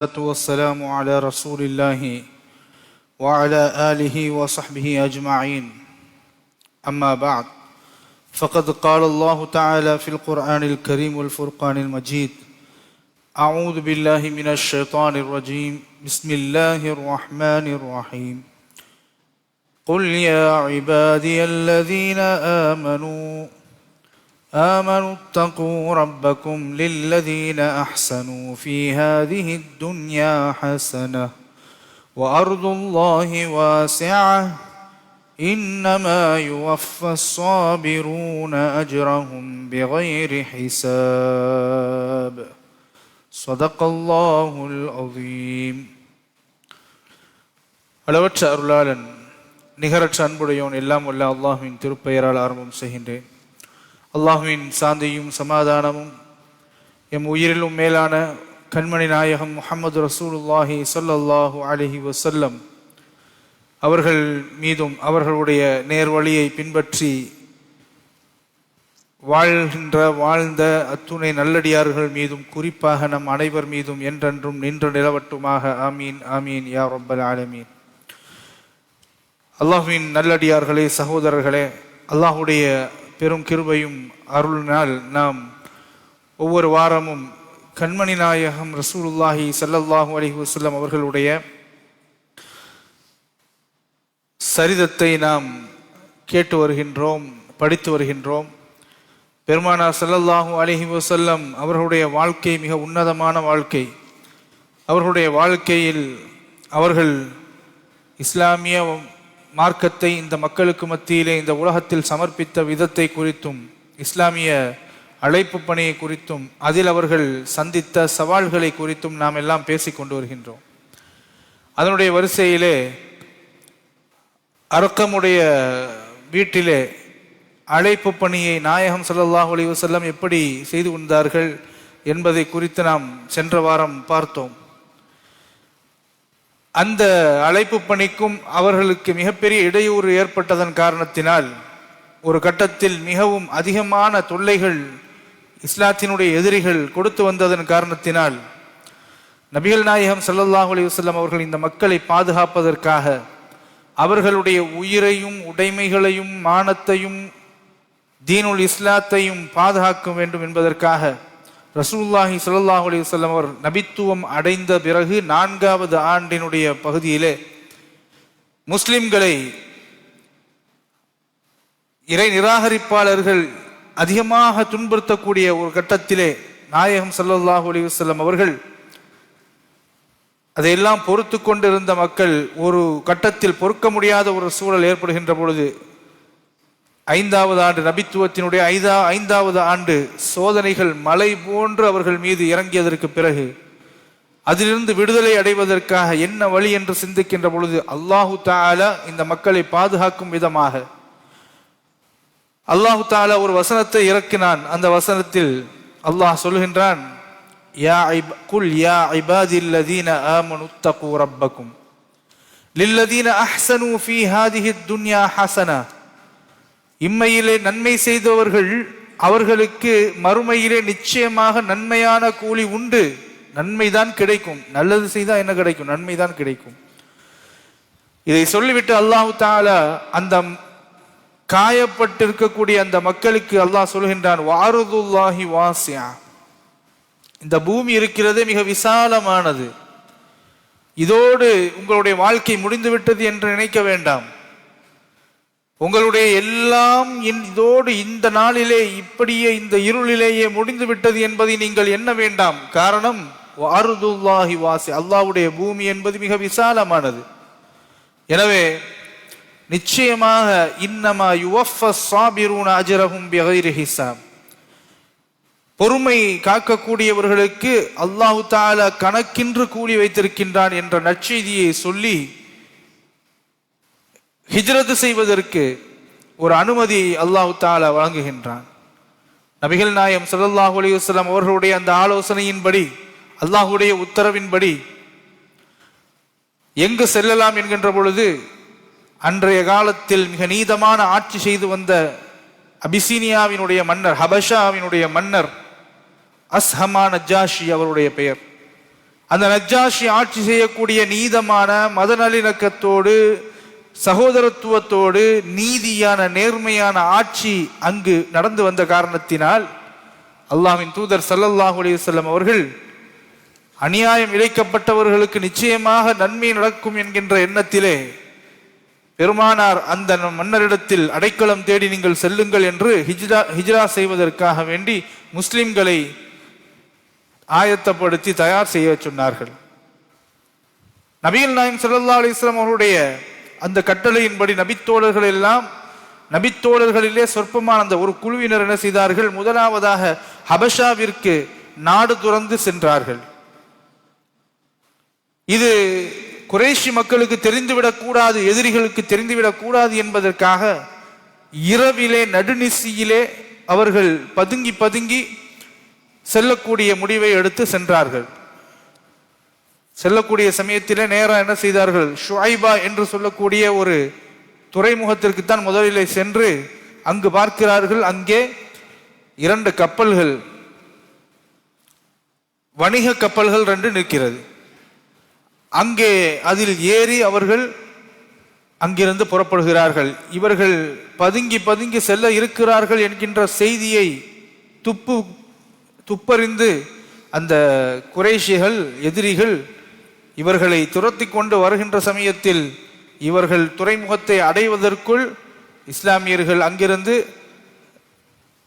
والسلام على رسول الله وعلى آله وصحبه أجمعين أما بعد فقد قال الله تعالى في القرآن الكريم والفرقان المجيد أعوذ بالله من الشيطان الرجيم بسم الله الرحمن الرحيم قل يا عبادي الذين آمنوا اتقوا ربكم للذين أحسنوا في هذه الدنيا حسنة وأرض الله واسعة إنما يوفى الصابرون أجرهم بغير حساب صدق الله العظيم. அளவற்ற அருளாளன் நிகரற்ற அன்புடையோன் எல்லாம் வல்ல அல்லாஹ்வின் திருப்பெயரால் ஆரம்பம் செய்கின்றேன். அல்லாஹ்வின் சாந்தியும் சமாதானமும் எம் உயிரிலும் மேலான கண்மணி நாயகம் முஹம்மது ரசூலுல்லாஹி ஸல்லல்லாஹு அலைஹி வஸல்லம் அவர்கள் மீதும் அவர்களுடைய நேர்வழியை பின்பற்றி வாழ்ந்த அத்துணை நல்லடியார்கள் மீதும் குறிப்பாக நம் அனைவர் மீதும் என்றென்றும் நின்று நிலவட்டுமாக. ஆமீன் ஆமீன் யா ரப்பல் ஆலமீன். அல்லாஹ்வின் நல்லடியார்களே, சகோதரர்களே, அல்லாஹுடைய பெரும் கிருபையும் அருளினால் நாம் ஒவ்வொரு வாரமும் கண்மணி நாயகம் ரசூலுல்லாஹி ஸல்லல்லாஹு அலைஹி வஸல்லம் அவர்களுடைய சரிதத்தை நாம் கேட்டு வருகின்றோம், படித்து வருகின்றோம். பெருமானார் ஸல்லல்லாஹு அலைஹி வஸல்லம் அவர்களுடைய வாழ்க்கை மிக உன்னதமான வாழ்க்கை. அவர்களுடைய வாழ்க்கையில் அவர்கள் இஸ்லாமிய மார்க்கத்தை இந்த மக்களுக்கு மத்தியிலே இந்த உலகத்தில் சமர்ப்பித்த விதத்தை குறித்தும், இஸ்லாமிய அழைப்பு பணியை குறித்தும், அதில் அவர்கள் சந்தித்த சவால்களை குறித்தும் நாம் எல்லாம் பேசிக்கொண்டு வருகின்றோம். அதனுடைய வரிசையிலே அரக்கமுடைய வீட்டிலே அழைப்பு பணியை நாயகம் ஸல்லல்லாஹு அலைஹி வஸல்லம் எப்படி செய்து கொண்டார்கள் என்பதை குறித்து நாம் சென்ற வாரம் பார்த்தோம். அந்த அழைப்பு பணிக்கும் அவர்களுக்கு மிகப்பெரிய இடையூறு ஏற்பட்டதன் காரணத்தினால் ஒரு கட்டத்தில் மிகவும் அதிகமான தொல்லைகள் இஸ்லாத்தினுடைய எதிரிகள் கொடுத்து வந்ததன் காரணத்தினால் நபிகள் நாயகம் ஸல்லல்லாஹு அலைஹி வஸல்லம் அவர்கள் இந்த மக்களை பாதுகாப்பதற்காக அவர்களுடைய உயிரையும் உடைமைகளையும் மானத்தையும் தீனுல் இஸ்லாத்தையும் பாதுகாக்க வேண்டும் என்பதற்காக ரசூலுல்லாஹி ஸல்லல்லாஹு அலைஹி வஸல்லம் அவர் நபித்துவம் அடைந்த பிறகு 4வது ஆண்டினுடைய பகுதியிலே முஸ்லிம்களை இறை நிராகரிப்பாளர்கள் அதிகமாக துன்புறுத்தக்கூடிய ஒரு கட்டத்திலே நாயகம் ஸல்லல்லாஹு அலைஹி வஸல்லம் அவர்கள் அதையெல்லாம் பொறுத்து கொண்டிருந்த மக்கள் ஒரு கட்டத்தில் பொறுக்க முடியாத ஒரு சூழல் ஏற்படுகின்ற பொழுது 5வது ஆண்டு நபித்துவத்தினுடைய 5வது ஆண்டு சோதனைகள் மலை போன்று அவர்கள் மீது இறங்கியதற்கு பிறகு அதிலிருந்து விடுதலை அடைவதற்காக என்ன வழி என்று சிந்திக்கின்ற பொழுது அல்லாஹு தஆலா இந்த மக்களை பாதுகாக்கும் விதமாக அல்லாஹு தஆலா ஒரு வசனத்தை இறக்கினான். அந்த வசனத்தில் அல்லாஹ் சொல்கின்றான், குல் யா இபாதில்லதீன ஆமனு தகு ரப்பக்கும் லில்லதீன அஹ்ஸனு ஃபீ ஹாதிஹி துன்யா ஹஸனா. இம்மையிலே நன்மை செய்தவர்கள் அவர்களுக்கு மறுமையிலே நிச்சயமாக நன்மையான கூலி உண்டு. நன்மைதான் கிடைக்கும். நல்லது செய்தால் என்ன கிடைக்கும்? நன்மைதான் கிடைக்கும். இதை சொல்லிவிட்டு அல்லாஹு தஆலா அந்த காயப்பட்டிருக்கக்கூடிய அந்த மக்களுக்கு அல்லாஹ் சொல்கின்றான், வாருதுல்லாஹி வாசியா. இந்த பூமி இருக்கிறதே மிக விசாலமானது. இதோடு உங்களுடைய வாழ்க்கை முடிந்துவிட்டது என்று நினைக்க வேண்டாம். உங்களுடைய எல்லாம் இதோடு இந்த நாளிலே இப்படியே இந்த இருளிலேயே முடிந்து விட்டது என்பதை நீங்கள் எண்ண வேண்டாம். காரணம் வாருதுல்லாஹி வாசி, அல்லாஹ்வுடைய பூமி என்பது மிக விசாலமானது. எனவே நிச்சயமாக இன்னமா யுவஃபஸ் ஸாபிரூன அஜ்ரஹும் பிகைரி ஹிசாப். பொறுமை காக்கக்கூடியவர்களுக்கு அல்லாஹு தஆலா கணக்கின்று கூலி வைத்திருக்கின்றான் என்ற நற்செய்தியை சொல்லி ஹிஜ்ரத் செய்வதற்கு ஒரு அனுமதி அல்லாஹு தஆலா வழங்குகின்றான். நபிகள் நாயகம் ஸல்லல்லாஹு அலைஹி வஸல்லம் அவர்களுடைய அந்த ஆலோசனையின்படி, அல்லாஹுடைய உத்தரவின்படி எங்கு செல்லலாம் என்கின்ற பொழுது அன்றைய காலத்தில் மிக நீதமான ஆட்சி செய்து வந்த அபிசீனியாவினுடைய மன்னர், ஹபஷாவினுடைய மன்னர் அஸ்ஹமா நஜ்ஜாஷி அவருடைய பெயர். அந்த நஜ்ஜாஷி ஆட்சி செய்யக்கூடிய நீதமான மத நல்லிணக்கத்தோடு சகோதரத்துவத்தோடு நீதியான நேர்மையான ஆட்சி அங்கு நடந்து வந்த காரணத்தினால் அல்லாஹ்வின் தூதர் ஸல்லல்லாஹு அலைஹி வஸல்லம் அவர்கள் அநியாயம் இழைக்கப்பட்டவர்களுக்கு நிச்சயமாக நன்மை நடக்கும் என்கின்ற எண்ணத்திலே பெருமானார் அந்த மன்னரிடத்தில் அடைக்கலம் தேடி நீங்கள் செல்லுங்கள் என்று ஹிஜ்ரா செய்வதற்காக வேண்டி முஸ்லிம்களை ஆயத்தப்படுத்தி தயார் செய்ய சொன்னார்கள். நபிகள் நாயகம் ஸல்லல்லாஹு அலைஹி வஸல்லம் அவருடைய அந்த கட்டளையின்படி நபித்தோழர்களிலே சொற்பமான அந்த ஒரு குழுவினர் என்ன செய்தார்கள்? முதலாவதாக ஹபஷாவிற்கு நாடு துறந்து சென்றார்கள். இது குறைஷி மக்களுக்கு தெரிந்துவிடக் கூடாது, எதிரிகளுக்கு தெரிந்துவிடக் கூடாது என்பதற்காக இரவிலே நடுநிசியிலே அவர்கள் பதுங்கி பதுங்கி செல்லக்கூடிய முடிவை எடுத்து சென்றார்கள். செல்லக்கூடிய சமயத்திலே நேரம் என்ன செய்தார்கள்? ஷுஐபா என்று சொல்லக்கூடிய ஒரு துறைமுகத்திற்குத்தான் முதலிலே சென்று அங்கு பார்க்கிறார்கள். அங்கே 2 கப்பல்கள், வணிக கப்பல்கள் 2 நிற்கிறது. அங்கே அதில் ஏறி அவர்கள் அங்கிருந்து புறப்படுகிறார்கள். இவர்கள் பதுங்கி பதுங்கி செல்ல இருக்கிறார்கள் என்கின்ற செய்தியை துப்பறிந்து அந்த குறைஷிகள் எதிரிகள் இவர்களை துரத்தி கொண்டு வருகின்ற சமயத்தில் இவர்கள் துறைமுகத்தை அடைவதற்குள் இஸ்லாமியர்கள் அங்கிருந்து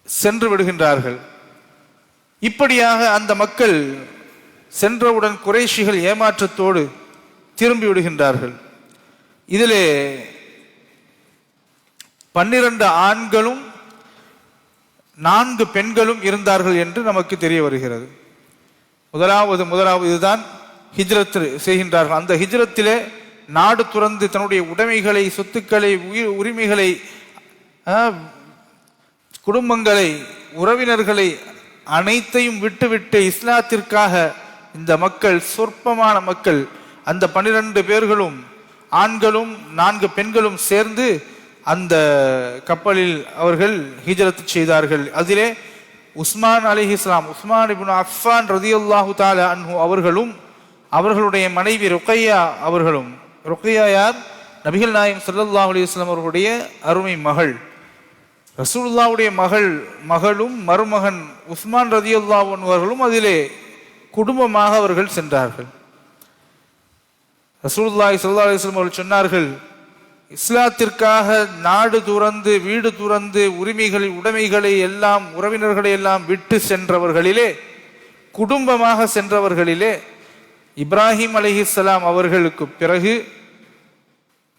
சென்று விடுகின்றார்கள். இப்படியாக அந்த மக்கள் சென்றவுடன் குறைஷிகள் ஏமாற்றத்தோடு திரும்பி விடுகின்றார்கள். இதிலே 12 ஆண்களும் 4 பெண்களும் இருந்தார்கள் என்று நமக்கு தெரிய வருகிறது. முதலாவது இதுதான் ஹிஜ்ரத் செய்கின்றார்கள். அந்த ஹிஜ்ரத்திலே நாடு துறந்து தன்னுடைய உடைமைகளை, சொத்துக்களை, உரிமைகளை, குடும்பங்களை, உறவினர்களை அனைத்தையும் விட்டுவிட்டு இஸ்லாத்திற்காக இந்த மக்கள், சொற்பமான மக்கள், அந்த 12 பேர்களும் ஆண்களும் 4 பெண்களும் சேர்ந்து அந்த கப்பலில் அவர்கள் ஹிஜ்ரத் செய்தார்கள். அதிலே உஸ்மான் அலைஹிஸ்ஸலாம், உஸ்மான் இப்னு அஃபான் ரலியல்லாஹு தஆலா அன்ஹு அவர்களும் அவர்களுடைய மனைவி ருக்கையா அவர்களும். ருக்கையா யார்? நபிகள் நாயகம் ஸல்லல்லாஹு அலைஹி வஸல்லம் அவர்களுடைய அருமை மகள். ரசூலுல்லாஹ்வுடைய மகளும் மருமகன் உஸ்மான் ரலியல்லாஹு அன்ஹு அவர்களும் அதிலே குடும்பமாக அவர்கள் சென்றார்கள். ரசூலுல்லாஹி ஸல்லல்லாஹு அலைஹி வஸல்லம் அவர்கள் சொன்னார்கள், இஸ்லாத்திற்காக நாடு துறந்து வீடு துறந்து உடைமைகளை எல்லாம் உறவினர்களை எல்லாம் விட்டு சென்றவர்களிலே, குடும்பமாக சென்றவர்களிலே இப்ராஹிம் அலைஹிஸ்ஸலாம் அவர்களுக்கு பிறகு,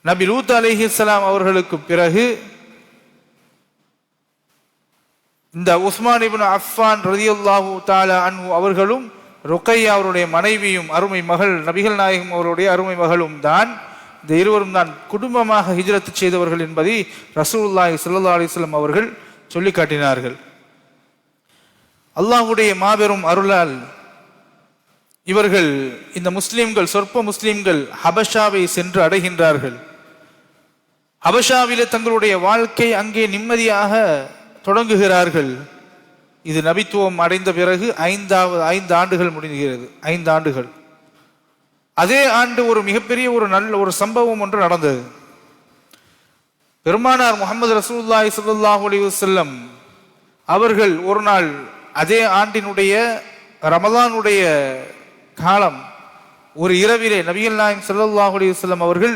நபி லூத் அலைஹிஸ்ஸலாம் அவர்களுக்கு பிறகு இந்த உஸ்மான் இப்னு அஃபான் ரலியல்லாஹு தஆலா அன்ஹு அவர்களும் ருக்கையா அவருடைய மனைவியும் அருமை மகள் நபிகள் நாயகம் அவருடைய அருமை மகளும் தான், இந்த இருவரும் தான் குடும்பமாக ஹிஜ்ரத் செய்தவர்கள் என்பதை ரசூலுல்லாஹி ஸல்லல்லாஹு அலைஹி வஸல்லம் அவர்கள் சொல்லி காட்டினார்கள். அல்லாஹ்வுடைய மாபெரும் அருளால் இவர்கள், இந்த முஸ்லிம்கள், சொற்ப முஸ்லிம்கள் ஹபஷாவை சென்று அடைகின்றார்கள். ஹபஷாவிலே தங்களுடைய வாழ்க்கை அங்கே நிம்மதியாக தொடங்குகிறார்கள். இது நபித்துவம் அடைந்த பிறகு 5 ஆண்டுகள் முடிகிறது. 5 ஆண்டுகள். அதே ஆண்டு ஒரு மிகப்பெரிய ஒரு சம்பவம் ஒன்று நடந்தது. பெருமானார் முஹம்மது ரசூலுல்லாஹி ஸல்லல்லாஹு அலைஹி வஸல்லம் அவர்கள் ஒரு நாள் அதே ஆண்டினுடைய ரமலானுடைய காலம் ஒரு இரவிலே நபிகள் நாயகம் ஸல்லல்லாஹு அலைஹி வஸல்லம் அவர்கள்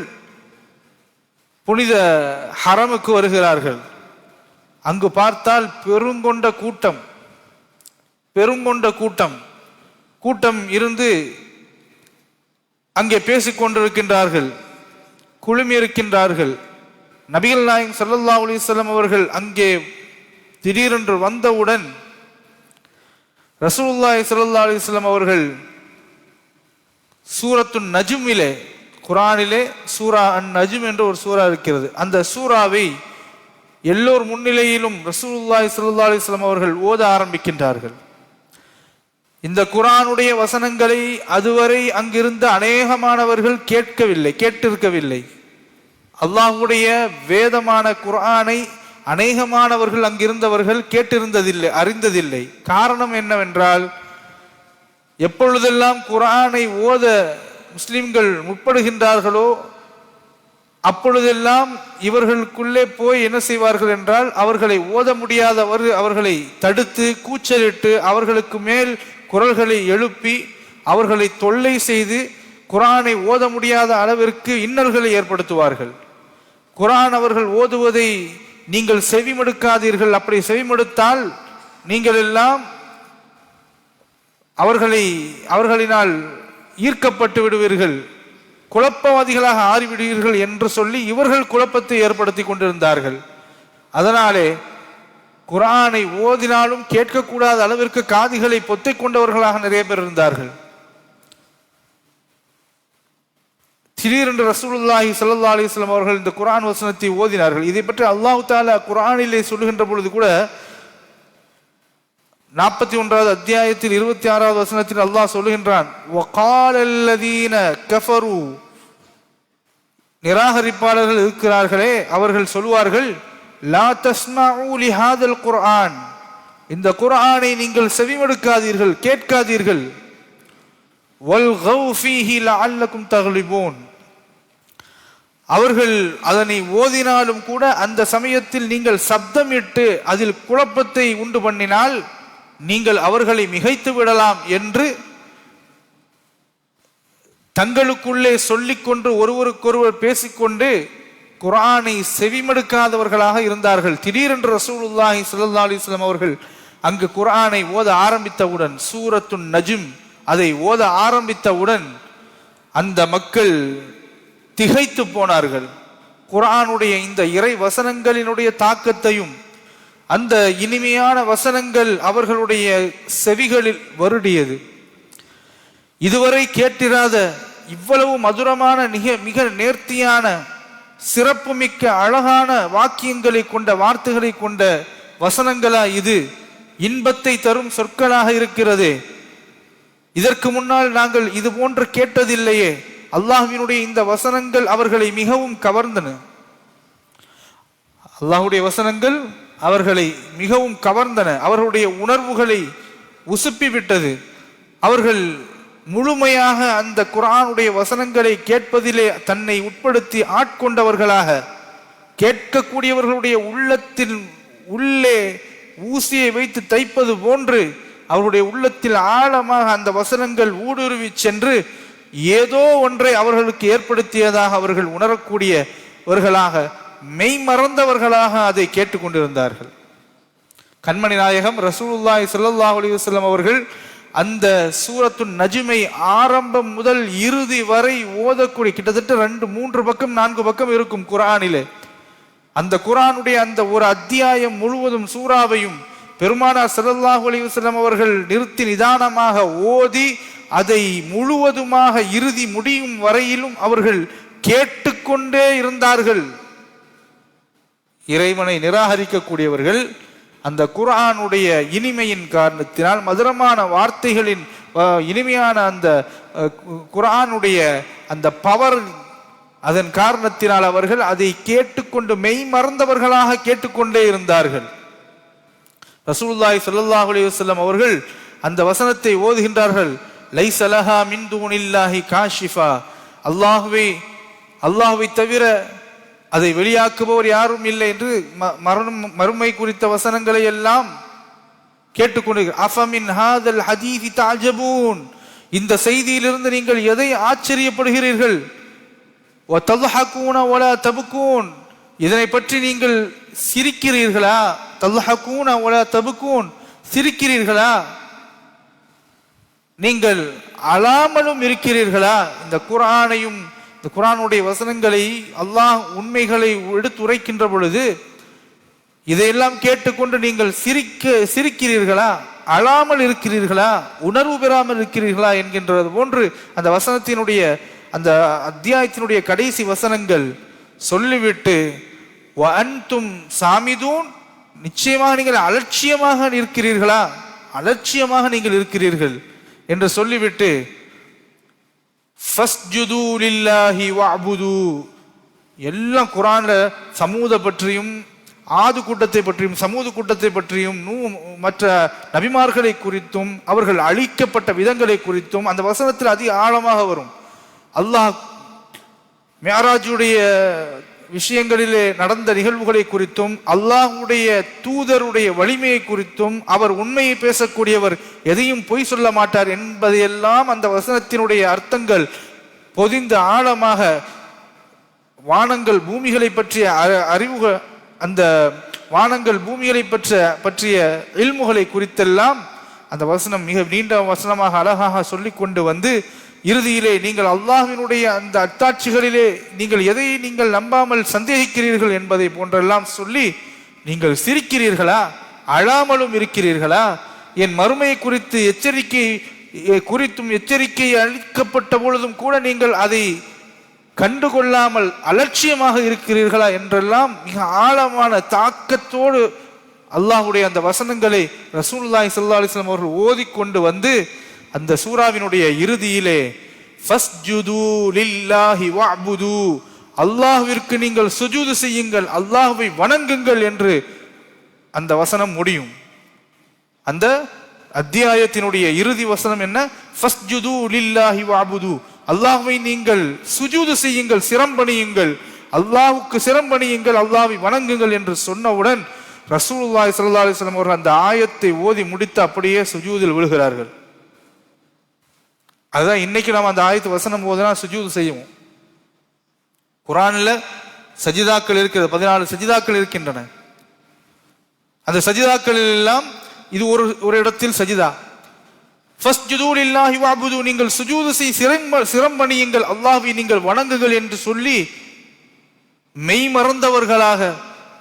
புனித ஹரமுக்கு வருகிறார்கள். அங்கு பார்த்தால் பெருங்கொண்ட கூட்டம் இருந்து அங்கே பேசிக்கொண்டிருக்கின்றார்கள், குழுமி இருக்கின்றார்கள். நபிகள் நாயகம் ஸல்லல்லாஹு அலைஹி வஸல்லம் அவர்கள் அங்கே திடீரென்று வந்தவுடன் ரசூலுல்லாஹி ஸல்லல்லாஹு அலைஹி வஸல்லம் அவர்கள் சூரத்துன் நஜ்மிலே, குர்ஆனிலே சூரா அன் நஜ்ம் என்ற ஒரு சூரா இருக்கிறது. அந்த சூராவை எல்லோர் முன்னிலையிலும் ரசூலுல்லாஹி ஸல்லல்லாஹு அலைஹி வஸல்லம் அவர்கள் ஓத ஆரம்பிக்கின்றார்கள். இந்த குர்ஆனுடைய வசனங்களை அதுவரை அங்கிருந்த அநேகமானவர்கள் கேட்டிருக்கவில்லை. அல்லாஹ்வுடைய வேதமான குர்ஆனை அநேகமானவர்கள் அங்கிருந்தவர்கள் கேட்டிருந்ததில்லை, அறிந்ததில்லை. காரணம் என்னவென்றால், எப்பொழுதெல்லாம் குர்ஆனை ஓத முஸ்லிம்கள் முற்படுகின்றார்களோ அப்பொழுதெல்லாம் இவர்களுக்குள்ளே போய் என்ன செய்வார்கள் என்றால், அவர்களை ஓத முடியாதவர் அவர்களை தடுத்து கூச்சலிட்டு அவர்களுக்கு மேல் குரல்களை எழுப்பி அவர்களை தொல்லை செய்து குர்ஆனை ஓத முடியாத அளவிற்கு இன்னல்களை ஏற்படுத்துவார்கள். குர்ஆன் அவர்கள் ஓதுவதை நீங்கள் செவிமடுக்காதீர்கள், அப்படி செவிமடுத்தால் நீங்கள் எல்லாம் அவர்களினால் ஈர்க்கப்பட்டு விடுவீர்கள், குழப்பவாதிகளாக ஆறிவிடுவீர்கள் என்று சொல்லி இவர்கள் குழப்பத்தை ஏற்படுத்தி கொண்டிருந்தார்கள். அதனாலே குர்ஆனை ஓதினாலும் கேட்கக்கூடாத அளவிற்கு காதுகளை பொத்திக் கொண்டவர்களாக நிறைய பேர் இருந்தார்கள். திடீரென்று ரசூலுல்லாஹி ஸல்லல்லாஹு அலைஹி வஸல்லம் அவர்கள் இந்த குர்ஆன் வசனத்தை ஓதினார்கள். இதை பற்றி அல்லாஹ் தஆலா குர்ஆனிலே சொல்லுகின்ற பொழுது கூட 41வது அத்தியாயத்தில் 26வது வசனத்தில் அல்லாஹ் சொல்லுகின்றான், வகாலல்லதீன கஃபரு, நிராகரிப்பாளர்கள் இருக்கிறார்களே அவர்கள் சொல்வார்கள், லா தஸ்மஉ லிஹாதல் குர்ஆன், இந்த குர்ஆனை நீங்கள் செவிமடுக்காதீர்கள், கேட்காதீர்கள், வல்கவ் ஃபீஹி லஅல்லகும் தக்லிபூன், அவர்கள் அதனை ஓதினாலும் கூட அந்த சமயத்தில் நீங்கள் சப்தமிட்டு அதில் குழப்பத்தை உண்டு பண்ணினால் நீங்கள் அவர்களை மிகைத்து விடலாம் என்று தங்களுக்குள்ளே சொல்லிக்கொண்டு ஒருவருக்கொருவர் பேசிக்கொண்டு குர்ஆனை செவிமடுக்காதவர்களாக இருந்தார்கள். திடீரென்று ரசூலுல்லாஹி ஸல்லல்லாஹு அலைஹி வஸல்லம் அவர்கள் அங்கு குர்ஆனை ஓத ஆரம்பித்தவுடன், சூரத்துன் நஜ்ம் அதை ஓத ஆரம்பித்தவுடன் அந்த மக்கள் திகைத்து போனார்கள். குர்ஆனுடைய இந்த இறை வசனங்களினுடைய தாக்கத்தையும் அந்த இனிமையான வசனங்கள் அவர்களுடைய செவிகளில் வருடியது. இதுவரை கேட்டிராத இவ்வளவு மதுரமான மிக நேர்த்தியான சிறப்புமிக்க அழகான வாக்கியங்களை கொண்ட வார்த்தைகளை கொண்ட வசனங்களா இது? இன்பத்தை தரும் சொற்களாக இருக்கிறது. இதற்கு முன்னால் நாங்கள் இது போன்று கேட்டதில்லையே. அல்லாஹ்வினுடைய இந்த வசனங்கள் அவர்களை மிகவும் கவர்ந்தன. அல்லாஹ்வுடைய வசனங்கள் அவர்களை மிகவும் கவர்ந்தன, அவர்களுடைய உணர்வுகளை உசுப்பி விட்டது. அவர்கள் முழுமையாக அந்த குர்ஆனுடைய வசனங்களை கேட்பதிலே தன்னை உட்படுத்தி ஆட்கொண்டவர்களாக, கேட்கக்கூடியவர்களுடைய உள்ளத்தில் உள்ளே ஊசியை வைத்து தைப்பது போன்று அவருடைய உள்ளத்தில் ஆழமாக அந்த வசனங்கள் ஊடுருவி சென்று ஏதோ ஒன்றை அவர்களுக்கு ஏற்படுத்தியதாக அவர்கள் உணரக்கூடியவர்களாக, மெய்மறந்தவர்களாக அதை கேட்டுக்கொண்டிருந்தார்கள். கண்மணி நாயகம் ரசூலுல்லாஹி ஸல்லல்லாஹு அலைஹி வஸல்லம் அவர்கள் அந்த சூரத்துன் நஜ்மை ஆரம்பம் முதல் இறுதி வரை ஓதக்கூடிய, கிட்டத்தட்ட 2-3 பக்கம் 4 பக்கம் இருக்கும் குர்ஆனிலே. அந்த குர்ஆனுடைய அந்த ஒரு அத்தியாயம் முழுவதும் சூறாவையும் பெருமானார் ஸல்லல்லாஹு அலைஹி வஸல்லம் அவர்கள் நிறுத்தி நிதானமாக ஓதி அதை முழுவதுமாக இறுதி முடியும் வரையிலும் அவர்கள் கேட்டுக்கொண்டே இருந்தார்கள். இறைவனை நிராகரிக்கக்கூடியவர்கள் அந்த குர்ஆனுடைய இனிமையின் காரணத்தினால், மதுரமான வார்த்தைகளின் இனிமையான அந்த குர்ஆனுடைய அந்த பவர், அதன் காரணத்தினால் அவர்கள் அதை கேட்டுக்கொண்டு மெய் மறந்தவர்களாக கேட்டுக்கொண்டே இருந்தார்கள். ரசூலுல்லாஹி ஸல்லல்லாஹு அலைஹி வஸல்லம் அவர்கள் அந்த வசனத்தை ஓதுகின்றார்கள், லைஸ லஹா மின் தூனில்லாஹி காஷிஃபா, அல்லாஹ்வை தவிர அதை வெளியாக்குபவர் யாரும் இல்லை என்று மறுமை குறித்த வசனங்களை எல்லாம் கேட்டுக்கொண்டு, அஃபமின் ஹாதல் ஹதீஸி தஅஜபூன், இந்த செய்தியிலிருந்து நீங்கள் எதை ஆச்சரியப்படுகிறீர்கள்? வ தல்ஹகூன வலா தபுகூன், இதனை பற்றி நீங்கள் சிரிக்கிறீர்களா? தல்ஹகூன வலா தபுகூன், சிரிக்கிறீர்களா? நீங்கள் அழாமலும் இருக்கிறீர்களா? இந்த குர்ஆனையும் இந்த குர்ஆனுடைய வசனங்களை அல்லாஹ் உண்மைகளை எடுத்துரைக்கின்ற பொழுது இதையெல்லாம் கேட்டுக்கொண்டு நீங்கள் சிரிக்கிறீர்களா? அழாமல் இருக்கிறீர்களா? உணர்வு பெறாமல் இருக்கிறீர்களா என்கின்றது போன்று அந்த வசனத்தினுடைய அந்த அத்தியாயத்தினுடைய கடைசி வசனங்கள் சொல்லிவிட்டு, வ அன்தும் சாமிதூன், நிச்சயமாக நீங்கள் அலட்சியமாக இருக்கிறீர்களா? அலட்சியமாக நீங்கள் இருக்கிறீர்கள் என்று சொல்லிவிட்டு, ஃபஸ்ஜுது லில்லாஹி வஅபுது, எல்லாம் குர்ஆன்ல சமூத பற்றியும் ஆது கூட்டத்தை பற்றியும் சமூது கூட்டத்தை பற்றியும் மற்ற நபிமார்களை குறித்தும் அவர்கள் அழிக்கப்பட்ட விதங்களை குறித்தும் அந்த வசனத்தில் அதிக ஆழமாக வரும். அல்லாஹ் மிஅராஜுடைய விஷயங்களிலே நடந்த நிகழ்வுகளை குறித்தும் அல்லாஹ்வுடைய தூதருடைய வலிமையை குறித்தும் அவர் உண்மையை பேசக்கூடியவர், எதையும் பொய் சொல்ல மாட்டார் என்பதையெல்லாம் அந்த வசனத்தினுடைய அர்த்தங்கள் பொதிந்த ஆழமாக வானங்கள் பூமிகளை பற்றிய அறிவுகள், அந்த வானங்கள் பூமிகளை பற்றிய இல்முகளை குறித்தெல்லாம் அந்த வசனம் மிக நீண்ட வசனமாக அழகாக சொல்லி கொண்டு வந்து இறுதியிலே நீங்கள் அல்லாஹ்வினுடைய அந்த அத்தாட்சிகளிலே நீங்கள் எதை நீங்கள் நம்பாமல் சந்தேகிக்கிறீர்கள் என்பதை போன்றெல்லாம் சொல்லி, நீங்கள் சிரிக்கிறீர்களா, அழாமலும் இருக்கிறீர்களா, என் மறுமையை குறித்து எச்சரிக்கை அளிக்கப்பட்ட பொழுதும் கூட நீங்கள் அதை கண்டுகொள்ளாமல் அலட்சியமாக இருக்கிறீர்களா என்றெல்லாம் மிக ஆழமான தாக்கத்தோடு அல்லாஹ்வுடைய அந்த வசனங்களை ரசூலுல்லாஹி ஸல்லல்லாஹு அலைஹி வஸல்லம் அவர்கள் ஓதிக்கொண்டு வந்து அந்த சூராவினுடைய இறுதியிலே ஃபஸ்ஜுது லில்லாஹி வஅபுது, அல்லாஹ்விற்கு நீங்கள் சுஜூது செய்யுங்கள், அல்லாஹ்வை வணங்குங்கள் என்று அந்த வசனம் முடியும். அந்த அத்தியாயத்தினுடைய இறுதி வசனம் என்ன? ஃபஸ்ஜுது லில்லாஹி வஅபுது, அல்லாஹ்வை நீங்கள் சுஜூது செய்யுங்கள், சிரம்பணியுங்கள், அல்லாஹ்வுக்கு சிரம்பணியுங்கள், அல்லாஹ்வை வணங்குங்கள் என்று சொன்னவுடன் ரசூலுல்லாஹி ஸல்லல்லாஹு அலைஹி வஸல்லம் அவர்கள் அந்த ஆயத்தை ஓதி முடித்து அப்படியே சுஜூதில் விழுகிறார்கள். அதுதான் இன்னைக்கு நாம் அந்த ஆயத்து வசனம் போதுனா சுஜூது செய்வோம். குர்ஆன்ல சஜிதாக்கள் இருக்கிறது, 14 சஜிதாக்கள் இருக்கின்றன. அந்த சஜிதாக்கள் எல்லாம் இது ஒரு இடத்தில் சஜிதா. ஃபஸ்ஜுது லில்லாஹி வஅபுது, நீங்கள் சுஜூது சிரம்பணியுங்கள், அல்லாஹ்வை நீங்கள் வணங்குங்கள் என்று சொல்லி மெய் மறந்தவர்களாக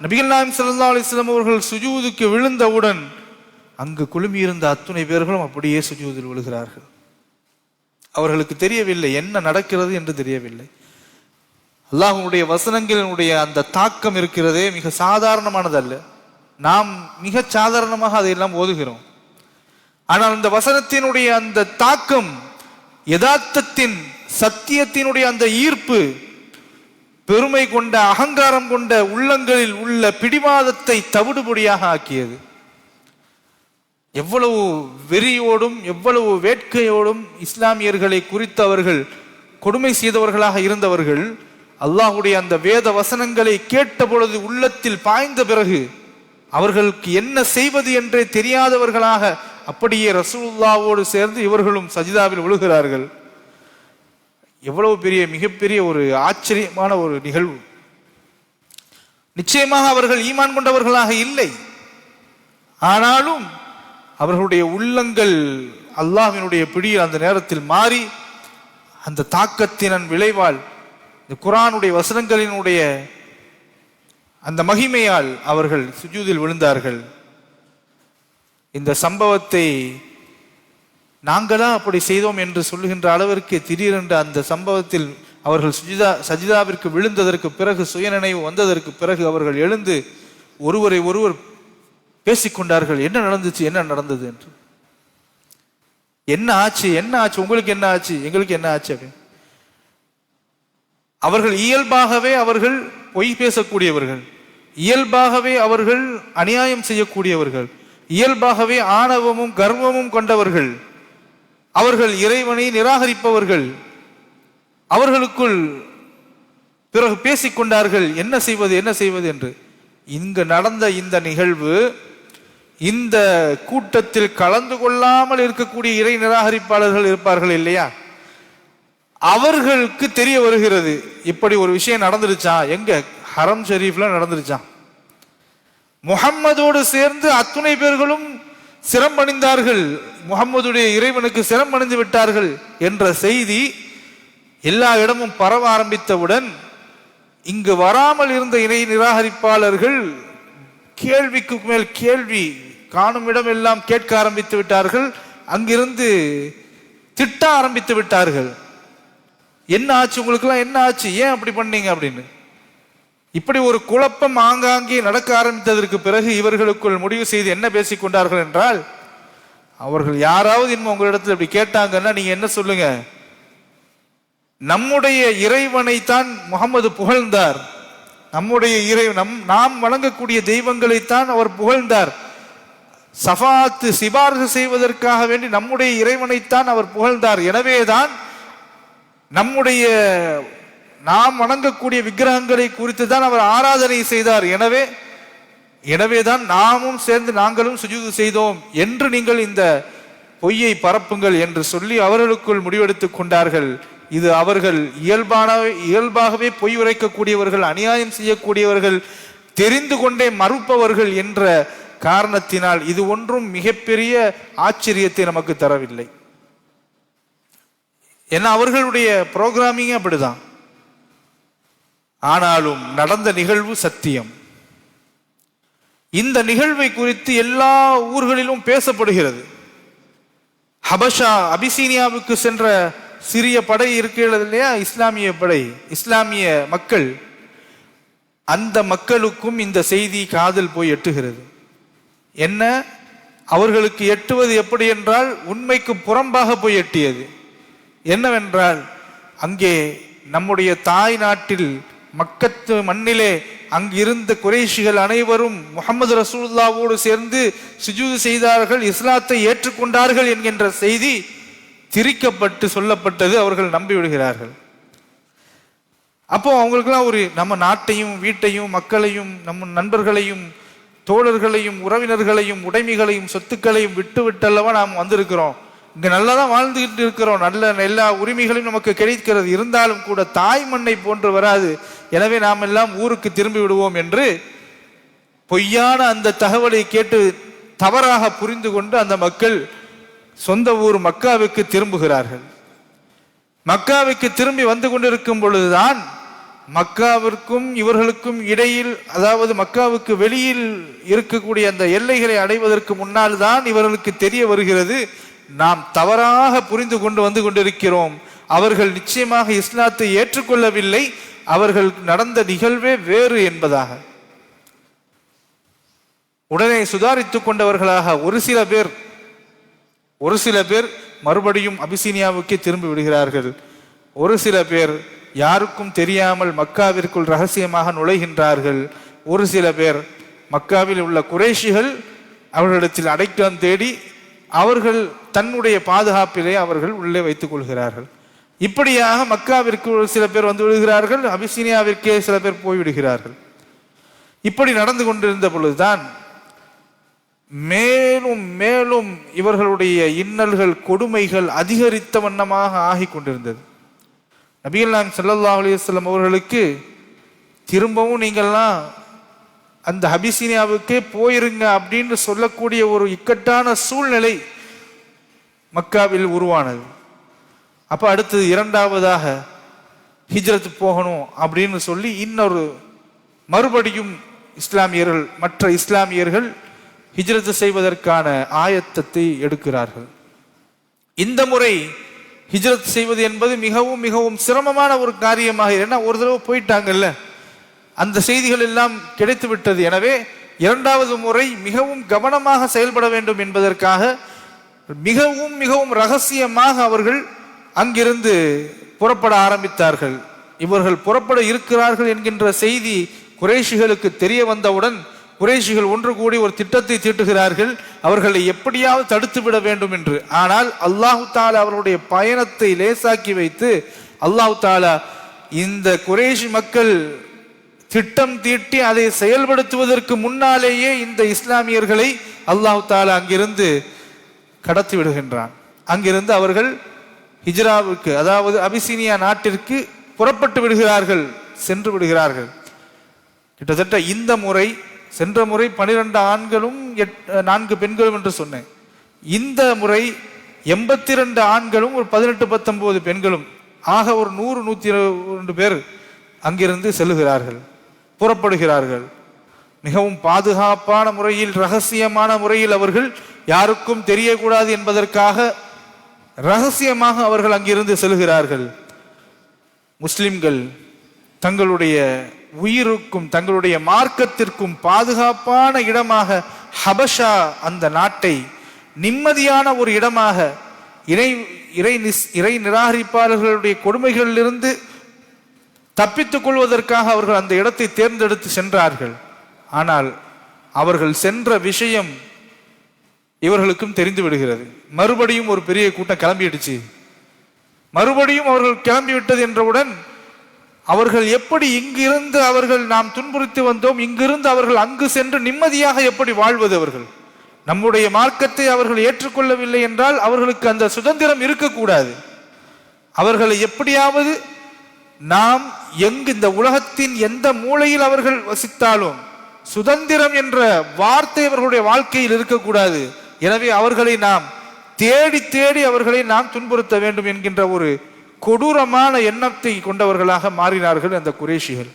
நபிகள் நாயகம் ஸல்லல்லாஹு அலைஹி வஸல்லம் அவர்கள் சுஜூதுக்கு விழுந்தவுடன் அங்கு குழுமியிருந்த அத்துணை பேர்களும் அப்படியே சுஜூதில் விழுகிறார்கள். அவர்களுக்கு தெரியவில்லை என்ன நடக்கிறது என்று தெரியவில்லை. அல்லாஹ்வுடைய வசனங்களினுடைய அந்த தாக்கம் இருக்கிறதே மிக சாதாரணமானதல்ல. நாம் மிக சாதாரணமாக அதையெல்லாம் ஓதுகிறோம். ஆனால் அந்த வசனத்தினுடைய அந்த தாக்கம், யதார்த்தத்தின் சத்தியத்தினுடைய அந்த ஈர்ப்பு, பெருமை கொண்ட அகங்காரம் கொண்ட உள்ளங்களில் உள்ள பிடிவாதத்தை தவிடுபொடியாக ஆக்கியது. எவ்வளவு வெறியோடும் எவ்வளவு வேட்கையோடும் இஸ்லாமியர்களை குறித்து அவர்கள் கொடுமை செய்தவர்களாக இருந்தவர்கள் அல்லாஹ்வுடைய அந்த வேத வசனங்களை கேட்ட பொழுது உள்ளத்தில் பாய்ந்த பிறகு அவர்களுக்கு என்ன செய்வது என்றே தெரியாதவர்களாக அப்படியே ரசூலுல்லாஹ்வோடு சேர்ந்து இவர்களும் சஜிதாவில் விழுகிறார்கள். எவ்வளவு பெரிய மிகப்பெரிய ஒரு ஆச்சரியமான ஒரு நிகழ்வு. நிச்சயமாக அவர்கள் ஈமான் கொண்டவர்களாக இல்லை, ஆனாலும் அவர்களுடைய உள்ளங்கள் அல்லாஹ்வினுடைய பிடியில் அந்த நேரத்தில் மாறி அந்த தாக்கத்தின் விளைவால் இந்த குர்ஆனுடைய வசனங்களினுடைய அந்த மகிமையால் அவர்கள் சுஜூதில் விழுந்தார்கள். இந்த சம்பவத்தை நாங்களா அப்படி செய்தோம் என்று சொல்லுகின்ற அளவிற்கு திடீரென்று அந்த சம்பவத்தில் அவர்கள் சஜிதாவிற்கு விழுந்ததற்கு பிறகு, சுயநினைவு வந்ததற்கு பிறகு அவர்கள் எழுந்து ஒருவரை ஒருவர் பேசிக்கொண்டார்கள். என்ன நடந்துச்சு, என்ன நடந்தது என்று. என்ன ஆச்சு, என்ன ஆச்சு, உங்களுக்கு என்ன ஆச்சு, எங்களுக்கு என்ன ஆச்சு அப்படின்னு. அவர்கள் இயல்பாகவே அவர்கள் பொய் பேசக்கூடியவர்கள், இயல்பாகவே அவர்கள் அநியாயம் செய்யக்கூடியவர்கள், இயல்பாகவே ஆணவமும் கர்வமும் கொண்டவர்கள், அவர்கள் இறைவனை நிராகரிப்பவர்கள். அவர்களுக்குள் பிறகு பேசிக்கொண்டார்கள் என்ன செய்வது என்ன செய்வது என்று. இங்கு நடந்த இந்த நிகழ்வு இந்த கூட்டத்தில் கலந்து கொள்ளாமல் இருக்கக்கூடிய இறை நிராகரிப்பாளர்கள் இருப்பார்கள் இல்லையா, அவர்களுக்கு தெரிய வருகிறது இப்படி ஒரு விஷயம் நடந்துருச்சா. எங்க ஹரம் ஷரீஃப்ல நடந்துருச்சான். முஹம்மதோடு சேர்ந்து அத்துணை பேர்களும் சிரமணிந்தார்கள், முஹம்மதுடைய இறைவனுக்கு சிரமணிந்து விட்டார்கள் என்ற செய்தி எல்லா இடமும் பரவ ஆரம்பித்தவுடன் இங்கு வராமல் இருந்த இறை நிராகரிப்பாளர்கள் கேள்விக்கு மேல் கேள்வி, காணும் இடம் எல்லாம் கேட்க ஆரம்பித்து விட்டார்கள். அங்கிருந்து திட்ட ஆரம்பித்து விட்டார்கள். என்ன ஆச்சு உங்களுக்கெல்லாம், என்ன ஆச்சு, ஏன் அப்படி பண்ணீங்க அப்படின்னு. இப்படி ஒரு குழப்பம் ஆங்காங்கே நடக்க ஆரம்பித்ததற்கு பிறகு இவர்களுக்குள் முடிவு செய்து என்ன பேசிக்கொண்டார்கள் என்றால், அவர்கள் யாராவது இன்னும் உங்களிடத்தில் இப்படி கேட்டாங்கன்னா நீங்க என்ன சொல்லுங்க, நம்முடைய இறைவனை தான் முகமது புகழ்ந்தார், நம்முடைய நாம் வணங்கக்கூடிய தெய்வங்களைத்தான் அவர் புகழ்ந்தார். சஃபாத்து சிபார்சு செய்வதற்காக வேண்டி நம்முடைய இறைவனைத்தான் அவர் புகழ்ந்தார். எனவேதான் நம்முடைய நாம் வணங்கக்கூடிய விக்கிரகங்களை குறித்து தான் அவர் ஆராதனை செய்தார். எனவேதான் நாமும் சேர்ந்து நாங்களும் சுஜூது செய்தோம் என்று நீங்கள் இந்த பொய்யை பரப்புங்கள் என்று சொல்லி அவர்களுக்குள் முடிவெடுத்துக் கொண்டார்கள். இது அவர்கள் இயல்பாகவே பொய் உரைக்கக்கூடியவர்கள், அநியாயம் செய்யக்கூடியவர்கள், தெரிந்து கொண்டே மறுப்பவர்கள் என்ற காரணத்தினால் இது ஒன்றும் மிகப்பெரிய ஆச்சரியத்தை நமக்கு தரவில்லை. ஏன்னா அவர்களுடைய புரோகிராமிங் அப்படிதான். ஆனாலும் நடந்த நிகழ்வு சத்தியம். இந்த நிகழ்வை குறித்து எல்லா ஊர்களிலும் பேசப்படுகிறது. ஹபஷா அபிசீனியாவுக்கு சென்ற சிறிய படை இருக்கிறது இல்லையா, இஸ்லாமிய படை, இஸ்லாமிய மக்கள், அந்த மக்களுக்கும் இந்த செய்தி காதில் போய் எட்டுகிறது. என்ன அவர்களுக்கு எட்டுவது எப்படி என்றால் உண்மைக்கு புறம்பாக போய் எட்டியது. என்னவென்றால் அங்கே நம்முடைய தாய் நாட்டில் மக்கத்து மண்ணிலே அங்கிருந்த குறைஷிகள் அனைவரும் முஹம்மது ரசூலுல்லாவோடு சேர்ந்து சுஜூது செய்தார்கள், இஸ்லாத்தை ஏற்றுக்கொண்டார்கள் என்கின்ற செய்தி திரிக்கப்பட்டு சொல்லப்பட்டது. அவர்கள் நம்பிவிடுகிறார்கள். அப்போ அவங்களுக்குலாம் ஒரு நம்ம நாட்டையும் வீட்டையும் மக்களையும் நம்ம நண்பர்களையும் தோழர்களையும் உறவினர்களையும் உடைமைகளையும் சொத்துக்களையும் விட்டு விட்டல்லவா நாம் வந்திருக்கிறோம், இங்க நல்லா தான் வாழ்ந்துகிட்டு இருக்கிறோம், நல்ல எல்லா உரிமைகளையும் நமக்கு கிடைக்கிறது, இருந்தாலும் கூட தாய் மண்ணை போன்று வராது, எனவே நாம் எல்லாம் ஊருக்கு திரும்பி விடுவோம் என்று பொய்யான அந்த தகவலை கேட்டு தவறாக புரிந்து கொண்டு அந்த மக்கள் சொந்த ஊர் மக்காவுக்கு திரும்புகிறார்கள். மக்காவுக்கு திரும்பி வந்து கொண்டிருக்கும் பொழுதுதான் மக்காவிற்கும் இவர்களுக்கும் இடையில், அதாவது மக்காவுக்கு வெளியில் இருக்கக்கூடிய அந்த எல்லைகளை அடைவதற்கு முன்னால் தான் இவர்களுக்கு தெரிய வருகிறது, நாம் தவறாக புரிந்து கொண்டு வந்து கொண்டிருக்கிறோம், அவர்கள் நிச்சயமாக இஸ்லாத்தை ஏற்றுக்கொள்ளவில்லை, அவர்கள் நடந்த நிகழ்வே வேறு என்பதாக. உடனே சுதாரித்துக் கொண்டவர்களாக ஒரு சில பேர் மறுபடியும் அபிசீனியாவுக்கு திரும்பி விடுகிறார்கள். ஒரு சில பேர் யாருக்கும் தெரியாமல் மக்காவிற்குள் ரகசியமாக நுழைகின்றார்கள். ஒரு சில பேர் மக்காவில் உள்ள குறைஷிகள் அவர்களிடத்தில் அடைக்கலம் தேடி அவர்கள் தன்னுடைய பாதுகாப்பிலே அவர்கள் உள்ளே வைத்துக் கொள்கிறார்கள். இப்படியாக மக்காவிற்கு சில பேர் வந்து விடுகிறார்கள், அபிசீனியாவிற்கே சில பேர் போய்விடுகிறார்கள். இப்படி நடந்து கொண்டிருந்த பொழுதுதான் மேலும் மேலும் இவர்களுடைய இன்னல்கள் கொடுமைகள் அதிகரித்த வண்ணமாக ஆகிக் கொண்டிருந்தது. நபிகள் நாயகம் ஸல்லல்லாஹு அலைஹி வஸல்லம் அவர்களுக்கு திரும்பவும் நீங்கள்லாம் அந்த அபிசீனியாவுக்கே போயிருங்க அப்படின்னு சொல்லக்கூடிய ஒரு இக்கட்டான சூழ்நிலை மக்காவில் உருவானது. அப்ப அடுத்து இரண்டாவதாக ஹிஜ்ரத் போகணும் அப்படின்னு சொல்லி இன்னொரு மறுபடியும் மற்ற இஸ்லாமியர்கள் ஹிஜ்ரத் செய்வதற்கான ஆயத்தத்தை எடுக்கிறார்கள். இந்த முறை ஹிஜ்ரத் செய்வது என்பது மிகவும் மிகவும் சிரமமான ஒரு காரியமாக, ஏன்னா ஒரு தடவை போயிட்டாங்கல்ல, அந்த செய்திகள் எல்லாம் கிடைத்து விட்டது. எனவே இரண்டாவது முறை மிகவும் கவனமாக செயல்பட வேண்டும் என்பதற்காக மிகவும் மிகவும் ரகசியமாக அவர்கள் அங்கிருந்து புறப்பட ஆரம்பித்தார்கள். இவர்கள் புறப்பட இருக்கிறார்கள் என்கின்ற செய்தி குறைஷிகளுக்கு தெரிய வந்தவுடன் குறைஷிகள் ஒன்று கூடி ஒரு திட்டத்தை தீட்டுகிறார்கள், அவர்களை எப்படியாவது தடுத்து விட வேண்டும் என்று. ஆனால் அல்லாஹு தாலா அவர்களுடைய பயணத்தை லேசாக்கி வைத்து அல்லாஹு தாலா இந்த குறைஷி மக்கள் திட்டம் தீட்டி அதை செயல்படுத்துவதற்கு முன்னாலேயே இந்த இஸ்லாமியர்களை அல்லாஹு தாலா அங்கிருந்து கடத்தி விடுகின்றான். அங்கிருந்து அவர்கள் ஹிஜ்ராவுக்கு, அதாவது அபிசீனியா நாட்டிற்கு புறப்பட்டு விடுகிறார்கள், சென்று விடுகிறார்கள். கிட்டத்தட்ட இந்த முறை, சென்ற முறை 12 ஆண்களும் 4 பெண்களும் என்று சொன்னேன். இந்த முறை 82 ஆண்களும் ஒரு 18-19 பெண்களும் ஆக ஒரு 100-102 பேர் அங்கிருந்து செல்லுகிறார்கள், புறப்படுகிறார்கள். மிகவும் பாதுகாப்பான முறையில், ரகசியமான முறையில், அவர்கள் யாருக்கும் தெரியக்கூடாது என்பதற்காக ரகசியமாக அவர்கள் அங்கிருந்து செல்கிறார்கள். முஸ்லிம்கள் தங்களுடைய உயிருக்கும் தங்களுடைய மார்க்கத்திற்கும் பாதுகாப்பான இடமாக ஹபஷா அந்த நாட்டை நிம்மதியான ஒரு இடமாக, இறை நிராகரிப்பாளர்களுடைய கொடுமைகளிலிருந்து தப்பித்துக் கொள்வதற்காக அவர்கள் அந்த இடத்தை தேர்ந்தெடுத்து சென்றார்கள். ஆனால் அவர்கள் சென்ற விஷயம் இவர்களுக்கும் தெரிந்து விடுகிறது. மறுபடியும் ஒரு பெரிய கூட்டம் கிளம்பிடுச்சு. மறுபடியும் அவர்கள் கிளம்பிவிட்டது என்றவுடன் அவர்கள் எப்படி இங்கிருந்து அவர்கள் நாம் துன்புறுத்தி வந்தோம், இங்கிருந்து அவர்கள் அங்கு சென்று நிம்மதியாக எப்படி வாழ்வது? அவர்கள் நம்முடைய மார்க்கத்தை அவர்கள் ஏற்றுக்கொள்ளவில்லை என்றால் அவர்களுக்கு அந்த சுதந்திரம் இருக்கக்கூடாது. அவர்களை எப்படியாவது நாம் எங்கு இந்த உலகத்தின் எந்த மூலையில் அவர்கள் வசித்தாலும் சுதந்திரம் என்ற வார்த்தை அவர்களுடைய வாழ்க்கையில் இருக்கக்கூடாது. எனவே அவர்களை நாம் தேடி தேடி அவர்களை நாம் துன்புறுத்த வேண்டும் என்கின்ற ஒரு கொடூரமான எண்ணத்தை கொண்டவர்களாக மாறினார்கள் அந்த குறைஷிகள்.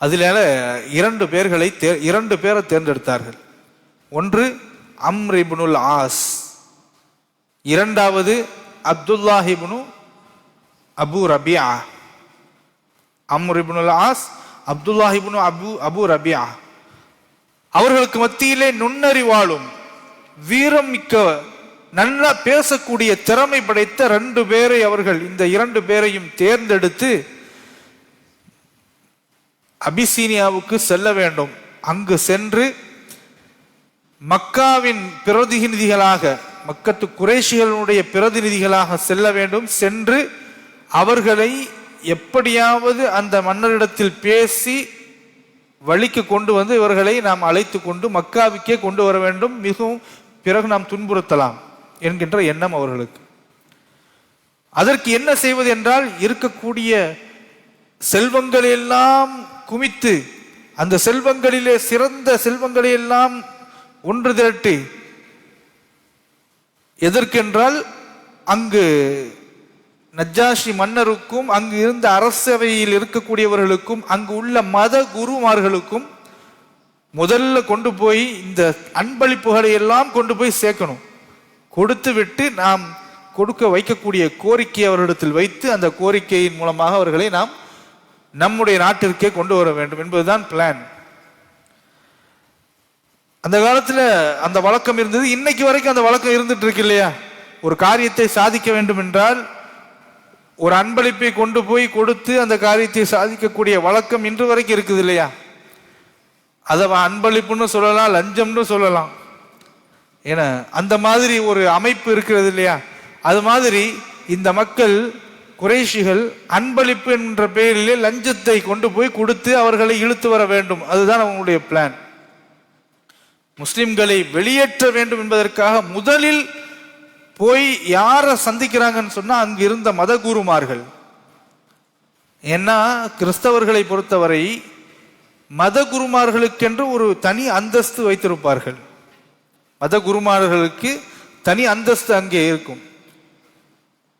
அதில் இரண்டு பேரை தேர்ந்தெடுத்தார்கள். ஒன்று அம்ர் இப்னுல் ஆஸ், இரண்டாவது அப்துல்லாஹ் இப்னு அபு ரபியா. அம்ர் இப்னுல் ஆஸ், அப்துல்லாஹ் இப்னு அபு ரபியா. அவர்களுக்கு மத்தியிலே நுண்ணறிவாளும் வீரம் மிக்க நல்லா பேசக்கூடிய திறமை படைத்த ரெண்டு பேரை அவர்கள் இந்த இரண்டு பேரையும் தேர்ந்தெடுத்து அபிசீனியாவுக்கு செல்ல வேண்டும். அங்கு சென்று மக்காவின் பிரதிநிதிகளாக, மக்கத்து குறைஷிகளுடைய பிரதிநிதிகளாக செல்ல வேண்டும். சென்று அவர்களை எப்படியாவது அந்த மன்னரிடத்தில் பேசி வழிக்கு கொண்டு வந்து இவர்களை நாம் அழைத்து கொண்டு மக்காவுக்கே கொண்டு வர வேண்டும். மிகவும் பிறகு நாம் துன்புறுத்தலாம் என்கின்ற எண்ணம் அவர்களுக்கு. அதற்கு என்ன செய்வது என்றால், இருக்கக்கூடிய செல்வங்களை எல்லாம் குமித்து அந்த செல்வங்களிலே சிறந்த செல்வங்களை எல்லாம் ஒன்று திரட்டி, எதற்கென்றால் அங்கு நஜ்ஜாஷி மன்னருக்கும் அங்கு இருந்த அரசவையில் இருக்கக்கூடியவர்களுக்கும் அங்கு உள்ள மத குருமார்களுக்கும் முதல்ல கொண்டு போய் இந்த அன்பளிப்புகளை எல்லாம் கொண்டு போய் சேர்க்கணும். கொடுத்து விட்டு நாம் கொடுக்க வைக்கக்கூடிய கோரிக்கை அவர்களிடத்தில் வைத்து அந்த கோரிக்கையின் மூலமாக அவர்களை நாம் நம்முடைய நாட்டிற்கே கொண்டு வர வேண்டும் என்பதுதான் பிளான். அந்த காலத்தில் அந்த வழக்கம் இருந்தது. இன்னைக்கு வரைக்கும் அந்த வழக்கம் இருந்துட்டு இருக்கு இல்லையா? ஒரு காரியத்தை சாதிக்க வேண்டும் என்றால் ஒரு அன்பளிப்பை கொண்டு போய் கொடுத்து அந்த காரியத்தை சாதிக்கக்கூடிய வழக்கம் இன்று வரைக்கும் இருக்குது இல்லையா? அதை அன்பளிப்புன்னு சொல்லலாம், லஞ்சம்னு சொல்லலாம். ஏன்னா அந்த மாதிரி ஒரு அமைப்பு இருக்கிறது இல்லையா? அது மாதிரி இந்த மக்கள் குறைஷிகள் அன்பளிப்பு என்ற பெயரிலே லஞ்சத்தை கொண்டு போய் கொடுத்து அவர்களை இழுத்து வர வேண்டும். அதுதான் அவங்களுடைய பிளான். முஸ்லிம்களை வெளியேற்ற வேண்டும் என்பதற்காக முதலில் போய் யாரை சந்திக்கிறாங்கன்னு சொன்னா அங்கு இருந்த மத குருமார்கள். ஏன்னா கிறிஸ்தவர்களை பொறுத்தவரை மத குருமார்களுக்கென்று ஒரு தனி அந்தஸ்து வைத்திருப்பார்கள். மத குருமார்களுக்கு தனி அந்தஸ்து அங்கே இருக்கும்.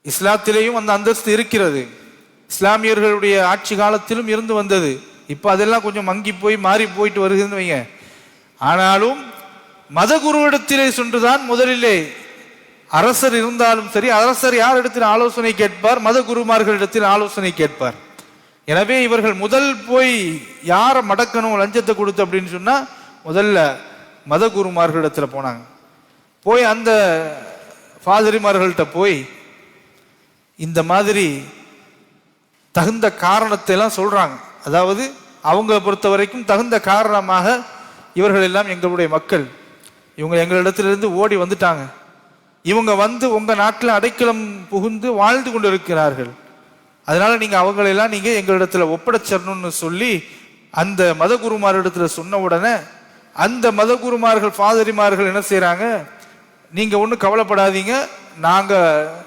இஸ்லாத்திலேயும் அந்த அந்தஸ்து இருக்கிறது. இஸ்லாமியர்களுடைய ஆட்சி காலத்திலும் இருந்து வந்தது. இப்போ அதெல்லாம் கொஞ்சம் மங்கி போய் மாறி போயிட்டு வருகிறதுன்னு வைங்க. ஆனாலும் மத குருவிடத்திலே சென்றுதான் முதலிலே அரசர் இருந்தாலும் சரி, அரசர் யார் இடத்தில் ஆலோசனை கேட்பார்? மத குருமார்களிடத்தில் ஆலோசனை கேட்பார். எனவே இவர்கள் முதல் போய் யாரை மடக்கணும் லஞ்சத்தை கொடுத்து அப்படின்னு சொன்னா முதல்ல மத குருமார்களிடத்துல போனாங்க. போய் அந்த ஃபாதரிமார்கள்ட்ட போய் இந்த மாதிரி தகுந்த காரணத்தை எல்லாம் சொல்றாங்க. அதாவது அவங்க பொறுத்த வரைக்கும் தகுந்த காரணமாக இவர்கள் எல்லாம் எங்களுடைய மக்கள், இவங்க எங்களிடத்திலிருந்து ஓடி வந்துட்டாங்க, இவங்க வந்து உங்க நாட்டில் அடைக்கலம் புகுந்து வாழ்ந்து கொண்டு இருக்கிறார்கள், அதனால நீங்க அவங்களெல்லாம் நீங்க எங்களிடத்துல ஒப்படைச்சிடணும்னு சொல்லி அந்த மத குருமாரிடத்துல சொன்ன உடனே அந்த மத குருமார்கள் ஃபாதரிமார்கள் என்ன செய்யறாங்க, நீங்க ஒன்றும் கவலைப்படாதீங்க, நாங்க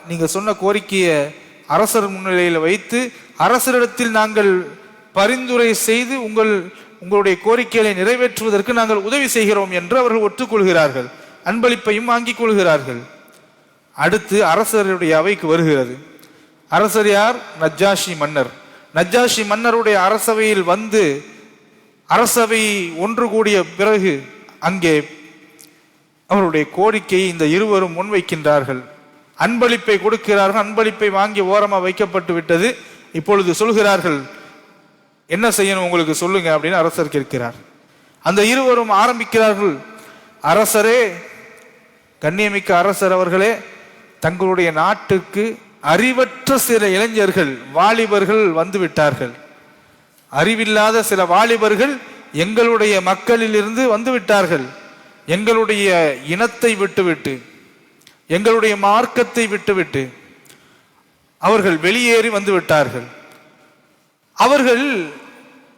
நீங்க சொன்ன கோரிக்கையை அரசர் முன்னிலையில் வைத்து அரசரிடத்தில் நாங்கள் பரிந்துரை செய்து உங்களுடைய கோரிக்கைகளை நிறைவேற்றுவதற்கு நாங்கள் உதவி செய்கிறோம் என்று அவர்கள் ஒற்றுக்கொள்கிறார்கள். அன்பளிப்பையும் வாங்கிக் கொள்கிறார்கள். அடுத்து அரசருடைய அவைக்கு வருகிறது. அரசர் யார்? நஜ்ஜாஷி மன்னர். நஜ்ஜாஷி மன்னருடைய அரசவையில் வந்து அரசவை ஒன்று கூடிய பிறகு அங்கே அவருடைய கோரிக்கையை இந்த இருவரும் முன்வைக்கின்றார்கள். அன்பளிப்பை கொடுக்கிறார்கள். அன்பளிப்பை வாங்கி ஓரமா வைக்கப்பட்டு விட்டது. இப்பொழுது சொல்கிறார்கள், என்ன செய்யணும் உங்களுக்கு சொல்லுங்க அப்படின்னு அரசர் கேட்கிறார். அந்த இருவரும் ஆரம்பிக்கிறார்கள், அரசரே, கண்ணியமிக்க அரசர் அவர்களே, தங்களுடைய நாட்டுக்கு அறிவற்ற சில இளைஞர்கள், வாலிபர்கள் வந்து விட்டார்கள். அறிவில்லாத சில வாலிபர்கள் எங்களுடைய மக்களிலிருந்து வந்து விட்டார்கள். எங்களுடைய இனத்தை விட்டுவிட்டு, எங்களுடைய மார்க்கத்தை விட்டுவிட்டு அவர்கள் வெளியேறி வந்து விட்டார்கள். அவர்கள்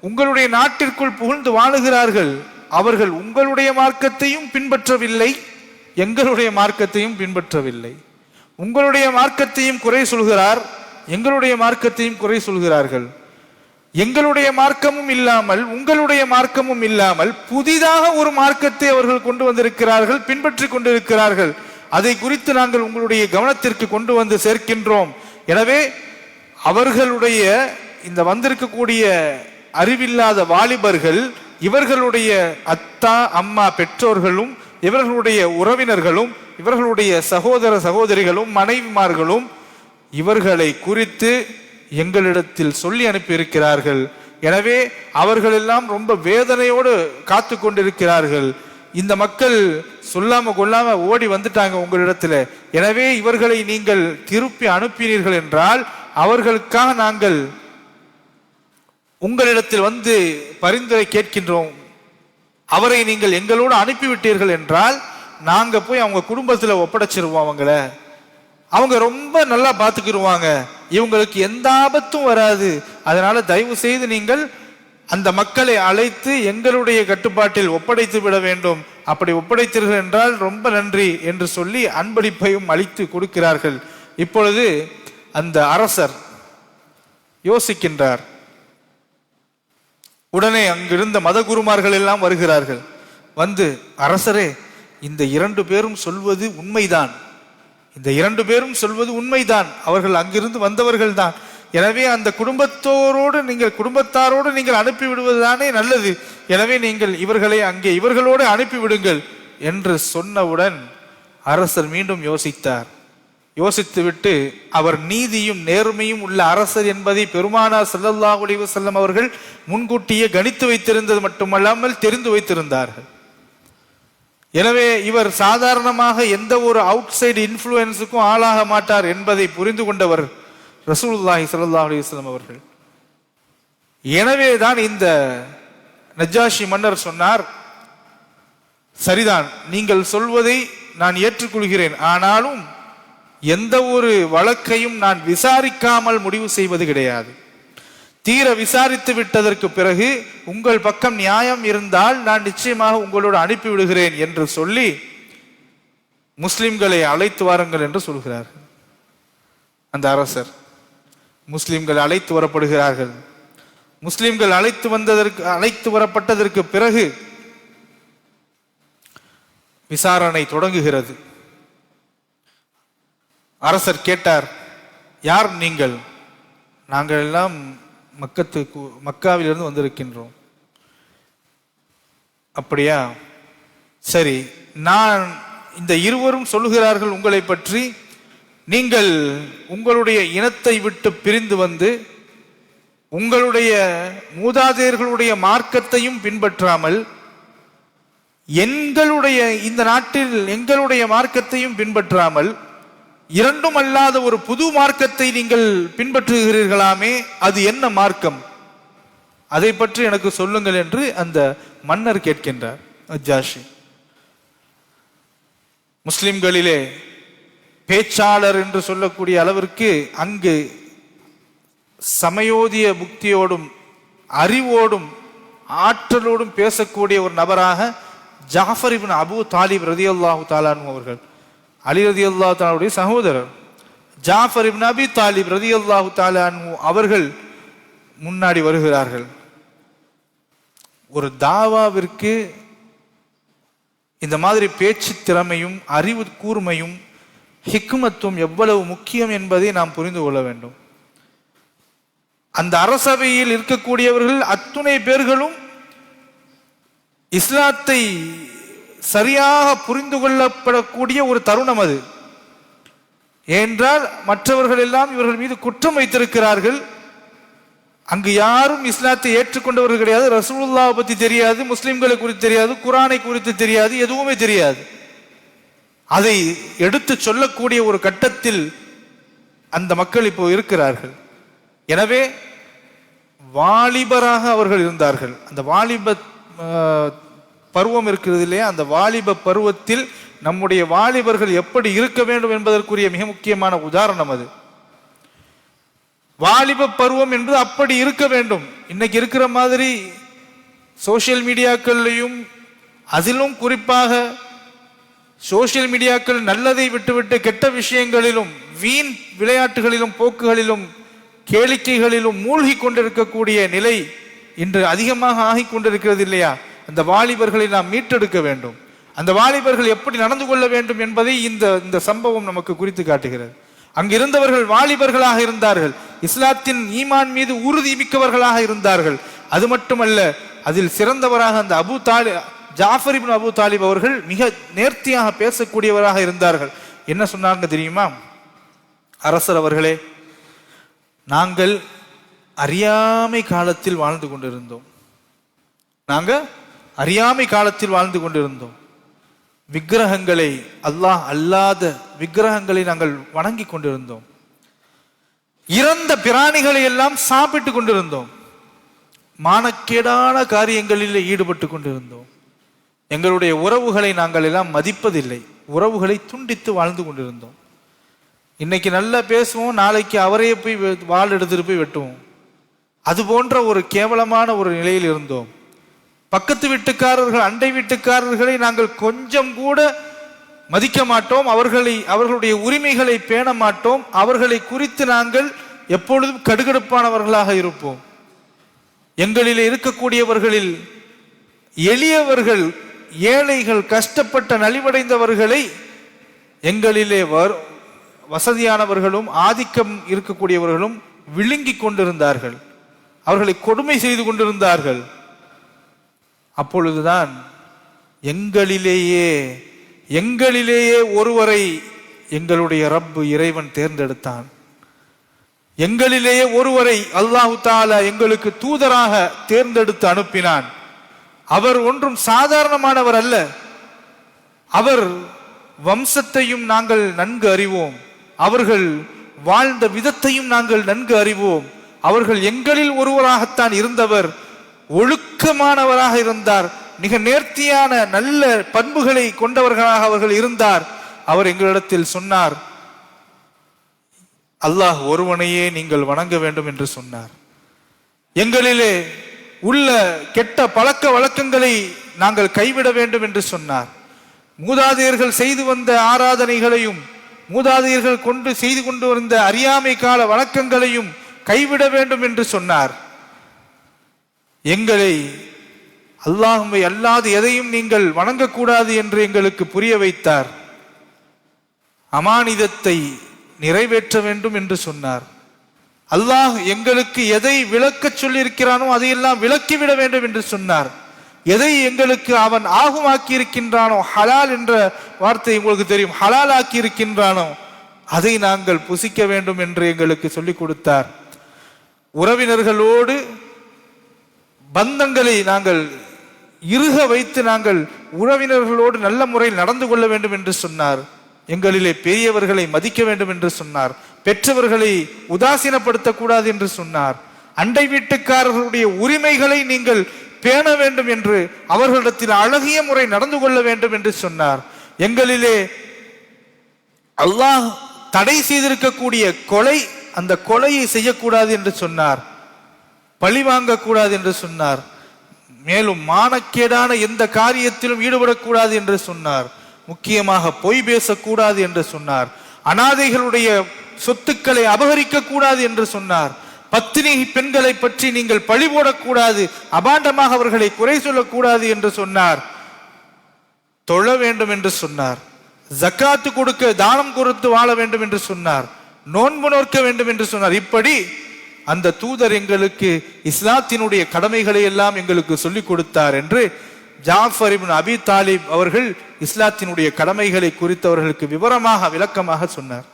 உங்களுடைய நாட்டிற்குள் புகுந்து வாழுகிறார்கள். அவர்கள் உங்களுடைய மார்க்கத்தையும் பின்பற்றவில்லை, எங்களுடைய மார்க்கத்தையும் பின்பற்றவில்லை. உங்களுடைய மார்க்கத்தையும் குறை சொல்கிறார், எங்களுடைய மார்க்கத்தையும் குறை சொல்கிறார்கள். எங்களுடைய மார்க்கமும் இல்லாமல், உங்களுடைய மார்க்கமும் இல்லாமல் புதிதாக ஒரு மார்க்கத்தை அவர்கள் கொண்டு வந்திருக்கிறார்கள், பின்பற்றி கொண்டிருக்கிறார்கள். அதை குறித்து நாங்கள் உங்களுடைய கவனத்திற்கு கொண்டு வந்து சேர்க்கின்றோம். எனவே அவர்களுடைய இந்த வந்திருக்கக்கூடிய அறிவில்லாத வாலிபர்கள், இவர்களுடைய அத்தா அம்மா பெற்றோர்களும், இவர்களுடைய உறவினர்களும், இவர்களுடைய சகோதர சகோதரிகளும், மனைவிமார்களும் இவர்களை குறித்து எங்களிடத்தில் சொல்லி அனுப்பியிருக்கிறார்கள். எனவே அவர்களெல்லாம் ரொம்ப வேதனையோடு காத்து கொண்டிருக்கிறார்கள். இந்த மக்கள் சொல்லாம கொள்ளாம ஓடி வந்துட்டாங்க உங்களிடத்துல. எனவே இவர்களை நீங்கள் திருப்பி அனுப்பினீர்கள் என்றால் அவர்களுக்காக நாங்கள் உங்களிடத்தில் வந்து பரிந்துரை கேட்கின்றோம். அவரை நீங்கள் எங்களோடு அனுப்பிவிட்டீர்கள் என்றால் நாங்க போய் அவங்க குடும்பத்துல ஒப்படைச்சிருவோம். அவங்க ரொம்ப நல்லா பார்த்துக்கிடுவாங்க, இவங்களுக்கு எந்த ஆபத்தும் வராது. அதனால தயவு செய்து நீங்கள் அந்த மக்களை அழைத்து எங்களுடைய கட்டுப்பாட்டில் ஒப்படைத்து விட வேண்டும். அப்படி ஒப்படைத்தீர்கள் என்றால் ரொம்ப நன்றி என்று சொல்லி அன்பளிப்பையும் அளித்து கொடுக்கிறார்கள். இப்பொழுது அந்த அரசர் யோசிக்கின்றார். உடனே அங்கிருந்த மதகுருமார்கள் எல்லாம் வருகிறார்கள். வந்து, அரசரே, இந்த 2 பேரும் சொல்வது உண்மைதான், இந்த 2 பேரும் சொல்வது உண்மைதான், அவர்கள் அங்கிருந்து வந்தவர்கள் தான். எனவே அந்த குடும்பத்தாரோடு நீங்கள் அனுப்பிவிடுவதுதானே நல்லது. எனவே நீங்கள் இவர்களை அங்கே இவர்களோடு அனுப்பிவிடுங்கள் என்று சொன்னவுடன் அரசர் மீண்டும் யோசித்தார். யோசித்துவிட்டு அவர் நீதியும் நேர்மையும் உள்ள அரசர் என்பதை பெருமானார் ஸல்லல்லாஹு அலைஹி வஸல்லம் அவர்கள் முன்கூட்டியே கணித்து வைத்திருந்தது மட்டுமல்லாமல் தெரிந்து வைத்திருந்தார்கள். எனவே இவர் சாதாரணமாக எந்த ஒரு அவுட் சைடு இன்ஃப்ளூயன்ஸுக்கும் ஆளாக மாட்டார் என்பதை புரிந்து கொண்டவர் ரசூலுல்லாஹி ஸல்லல்லாஹு அலைஹி வஸல்லம் அவர்கள். எனவே தான் இந்த நஜ்ஜாஷி மன்னர் சொன்னார், சரிதான், நீங்கள் சொல்வதை நான் ஏற்றுக்கொள்கிறேன், ஆனாலும் எந்த ஒரு வழக்கையும் நான் விசாரிக்காமல் முடிவு செய்வது கிடையாது. தீர விசாரித்து விட்டதற்கு பிறகு உங்கள் பக்கம் நியாயம் இருந்தால் நான் நிச்சயமாக உங்களோடு அனுப்பிவிடுகிறேன் என்று சொல்லி முஸ்லிம்களை அழைத்து வாருங்கள் என்று சொல்கிறார். அந்த அரசர் முஸ்லிம்கள் அழைத்து வரப்படுகிறார்கள். முஸ்லிம்கள் அழைத்து வரப்பட்டதற்கு பிறகு விசாரணை தொடங்குகிறது. அரசர் கேட்டார், யார் நீங்கள்? நாங்கள் எல்லாம் மக்காவிலிருந்து வந்திருக்கின்றோம். அப்படியா, சரி, நான் இந்த இருவரும் சொல்லுகிறார்கள் உங்களை பற்றி, நீங்கள் உங்களுடைய இனத்தை விட்டு பிரிந்து வந்து உங்களுடைய மூதாதையர்களுடைய மார்க்கத்தையும் பின்பற்றாமல் எங்களுடைய இந்த நாட்டில் எங்களுடைய மார்க்கத்தையும் பின்பற்றாமல் இரண்டும் அல்லாத ஒரு புது மார்க்கத்தை நீங்கள் பின்பற்றுகிறீர்களாமே, அது என்ன மார்க்கம்? அதை பற்றி எனக்கு சொல்லுங்கள் என்று அந்த மன்னர் கேட்கின்றார். நஜ்ஜாஷி முஸ்லிம்களிலே பேச்சாளர் என்று சொல்லக்கூடிய அளவிற்கு அங்கு சமயோதிய புக்தியோடும் அறிவோடும் ஆற்றலோடும் பேசக்கூடிய ஒரு நபராக ஜாஃபர் இப்னு அபூ தாலிப் ரலியல்லாஹு தஆலா அன்ஹு அவர்கள், அலி ரலியல்லாஹு தஆலாவுடைய சகோதரர் ஜாஃபர் இப்னு அபி தாலிப் ரலியல்லாஹு தஆலா அன்ஹு அவர்கள் முன்னாடி வருகிறார்கள். ஒரு தாவாவிற்கு இந்த மாதிரி பேச்சு திறமையும் அறிவு கூர்மையும் ஹிக்மத்தும் எவ்வளவு முக்கியம் என்பதை நாம் புரிந்து கொள்ள வேண்டும். அந்த அரசவையில் இருக்கக்கூடியவர்கள் அத்துணை பேர்களும் இஸ்லாத்தை சரியாக புரிந்து கொள்ளப்படக்கூடிய ஒரு தருணம் அது. ஏனென்றால் மற்றவர்கள் எல்லாம் இவர்கள் மீது குற்றம் வைத்திருக்கிறார்கள். அங்கு யாரும் இஸ்லாத்தை ஏற்றுக்கொண்டவர்கள் கிடையாது. ரசூலுல்லாஹ் பத்தி தெரியாது, முஸ்லிம்களை குறித்து தெரியாது, குர்ஆனை குறித்து தெரியாது, எதுவுமே தெரியாது. அதை எடுத்து சொல்லக்கூடிய ஒரு கட்டத்தில் அந்த மக்கள் இப்போ இருக்கிறார்கள். எனவே வாலிபராக அவர்கள் இருந்தார்கள். அந்த வாலிப பருவம் இருக்கிறது இல்லையா, அந்த வாலிப பருவத்தில் நம்முடைய வாலிபர்கள் எப்படி இருக்க வேண்டும் என்பதற்குரிய மிக முக்கியமான உதாரணம் அது. வாலிப பருவம் என்பது அப்படி இருக்க வேண்டும். இன்னைக்கு இருக்கிற மாதிரி சோசியல் மீடியாக்கள்லையும், அதிலும் குறிப்பாக சோசியல் மீடியாக்கள் நல்லதை விட்டுவிட்டு கெட்ட விஷயங்களிலும், வீண் விளையாட்டுகளிலும், போக்குகளிலும், கேளிக்கைகளிலும் மூழ்கி கொண்டிருக்கக்கூடிய நிலை இன்று அதிகமாக ஆகிக் கொண்டிருக்கிறது இல்லையா? அந்த வாலிபர்களை நாம் மீட்டெடுக்க வேண்டும். அந்த வாலிபர்கள் எப்படி நடந்து கொள்ள வேண்டும் என்பதை இந்த சம்பவம் நமக்கு குறித்து காட்டுகிறது. அங்கிருந்தவர்கள் வாலிபர்களாக இருந்தார்கள், இஸ்லாத்தின் ஈமான் மீது உறுதி மிக்கவர்களாக இருந்தார்கள். அது மட்டுமல்ல, அதில் சிறந்தவராக அந்த ஜாஃபர் இப்னு அபூ தாலிப் அவர்கள் மிக நேர்த்தியாக பேசக்கூடியவராக இருந்தார்கள். என்ன சொன்னாங்க தெரியுமா? அரசர் அவர்களே, நாங்கள் அறியாமை காலத்தில் வாழ்ந்து கொண்டிருந்தோம். விக்கிரகங்களை, அல்லாஹ் அல்லாத விக்கிரகங்களை நாங்கள் வணங்கி கொண்டிருந்தோம். இறந்த பிராணிகளை எல்லாம் சாப்பிட்டு கொண்டிருந்தோம். மானக்கேடான காரியங்களில் ஈடுபட்டு கொண்டிருந்தோம். எங்களுடைய உறவுகளை நாங்கள் எல்லாம் மதிப்பதில்லை. உறவுகளை துண்டித்து வாழ்ந்து கொண்டிருந்தோம். இன்னைக்கு நல்லா பேசுவோம், நாளைக்கு அவரையே போய் வாள் எடுத்துட்டு போய் வெட்டுவோம். அது போன்ற ஒரு கேவலமான ஒரு நிலையில் இருந்தோம். பக்கத்து வீட்டுக்காரர்கள், அண்டை வீட்டுக்காரர்களை நாங்கள் கொஞ்சம் கூட மதிக்க மாட்டோம். அவர்களுடைய உரிமைகளை பேண மாட்டோம். அவர்களை குறித்து நாங்கள் எப்பொழுதும் கடுகடுப்பானவர்களாக இருப்போம். எங்களில் இருக்கக்கூடியவர்களில் எளியவர்கள், ஏழைகள், கஷ்டப்பட்ட நலிவடைந்தவர்களை எங்களிலே வசதியானவர்களும் ஆதிக்கம் இருக்கக்கூடியவர்களும் விழுங்கி கொண்டிருந்தார்கள். அவர்களை கொடுமை செய்து கொண்டிருந்தார்கள். அப்பொழுதுதான் எங்களிலேயே ஒருவரை எங்களுடைய ரப்பு இறைவன் தேர்ந்தெடுத்தான். எங்களிலேயே ஒருவரை அல்லாஹு தஆலா எங்களுக்கு தூதராக தேர்ந்தெடுத்து அனுப்பினான். அவர் ஒன்றும் சாதாரணமானவர் அல்ல. அவர் வம்சத்தையும் நாங்கள் நன்கு அறிவோம். அவர்கள் வாழ்ந்த விதத்தையும் நாங்கள் நன்கு அறிவோம். அவர்கள் எங்களில் ஒருவராகத்தான் இருந்தவர். ஒழுக்கமானவராக இருந்தார். மிக நேர்த்தியான நல்ல பண்புகளை கொண்டவர்களாக அவர்கள் இருந்தார். அவர் எங்களிடத்தில் சொன்னார், அல்லாஹ் ஒருவனையே நீங்கள் வணங்க வேண்டும் என்று சொன்னார். எங்களிலே உள்ள கெட்ட பழக்க வழக்கங்களை நாங்கள் கைவிட வேண்டும் என்று சொன்னார். மூதாதையர்கள் செய்து வந்த ஆராதனைகளையும், மூதாதையர்கள் செய்து கொண்டு வந்த அறியாமை கால வழக்கங்களையும் கைவிட வேண்டும் என்று சொன்னார். எங்களை அல்லாஹ்வை அல்லாது எதையும் நீங்கள் வணங்கக்கூடாது என்று எங்களுக்கு புரிய வைத்தார். அமானிதத்தை நிறைவேற்ற வேண்டும் என்று சொன்னார். அல்லாஹ் எங்களுக்கு எதை விளக்க சொல்லியிருக்கிறானோ அதையெல்லாம் விளக்கிவிட வேண்டும் என்று சொன்னார். எதை எங்களுக்கு அவன் ஆகுமாக்கி இருக்கின்றானோ, ஹலால் என்ற வார்த்தை உங்களுக்கு தெரியும், ஹலால் ஆக்கி இருக்கின்றானோ அதை நாங்கள் புசிக்க வேண்டும் என்று எங்களுக்கு சொல்லிக் கொடுத்தார். உறவினர்களோடு பந்தங்களை நாங்கள் இறுக வைத்து நாங்கள் உறவினர்களோடு நல்ல முறையில் நடந்து கொள்ள வேண்டும் என்று சொன்னார். எங்களிலே பெரியவர்களை மதிக்க வேண்டும் என்று சொன்னார். பெற்றவர்களை உதாசீனப்படுத்தக்கூடாது என்று சொன்னார். அண்டை வீட்டுக்காரர்களுடைய உரிமைகளை நீங்கள் பேண வேண்டும் என்று, அவர்களிடத்தில் அழகிய முறை நடந்து கொள்ள வேண்டும் என்று சொன்னார். எங்களிலே அல்லாஹ் தடை செய்திருக்கக்கூடிய கொலை, அந்த கொலையை செய்யக்கூடாது என்று சொன்னார். பழி வாங்கக்கூடாது என்று சொன்னார். மேலும் மானக்கேடான எந்த காரியத்திலும் ஈடுபடக்கூடாது என்று சொன்னார். முக்கியமாக பொய் பேசக்கூடாது என்று சொன்னார். அனாதைகளுடைய சொத்துக்களை அபகரிக்க கூடாது என்று சொன்னார். பத்தினி பெண்களை பற்றி நீங்கள் பழி போடக்கூடாது, அபாண்டமாக அவர்களை குறை சொல்லக்கூடாது என்று சொன்னார். தொழ வேண்டும் என்று சொன்னார். ஜக்காத்து கொடுக்க, தானம் கொடுத்து வாழ வேண்டும் என்று சொன்னார். நோன்பு நோக்க வேண்டும் என்று சொன்னார். இப்படி அந்த தூதர் எங்களுக்கு இஸ்லாத்தினுடைய கடமைகளை எல்லாம் எங்களுக்கு சொல்லிக் கொடுத்தார் என்று ஜாஃபர் இப்னு அபி தாலிப் அவர்கள் இஸ்லாத்தினுடைய கடமைகளை குறித்தவர்களுக்கு விவரமாக விளக்கமாக சொன்னார்.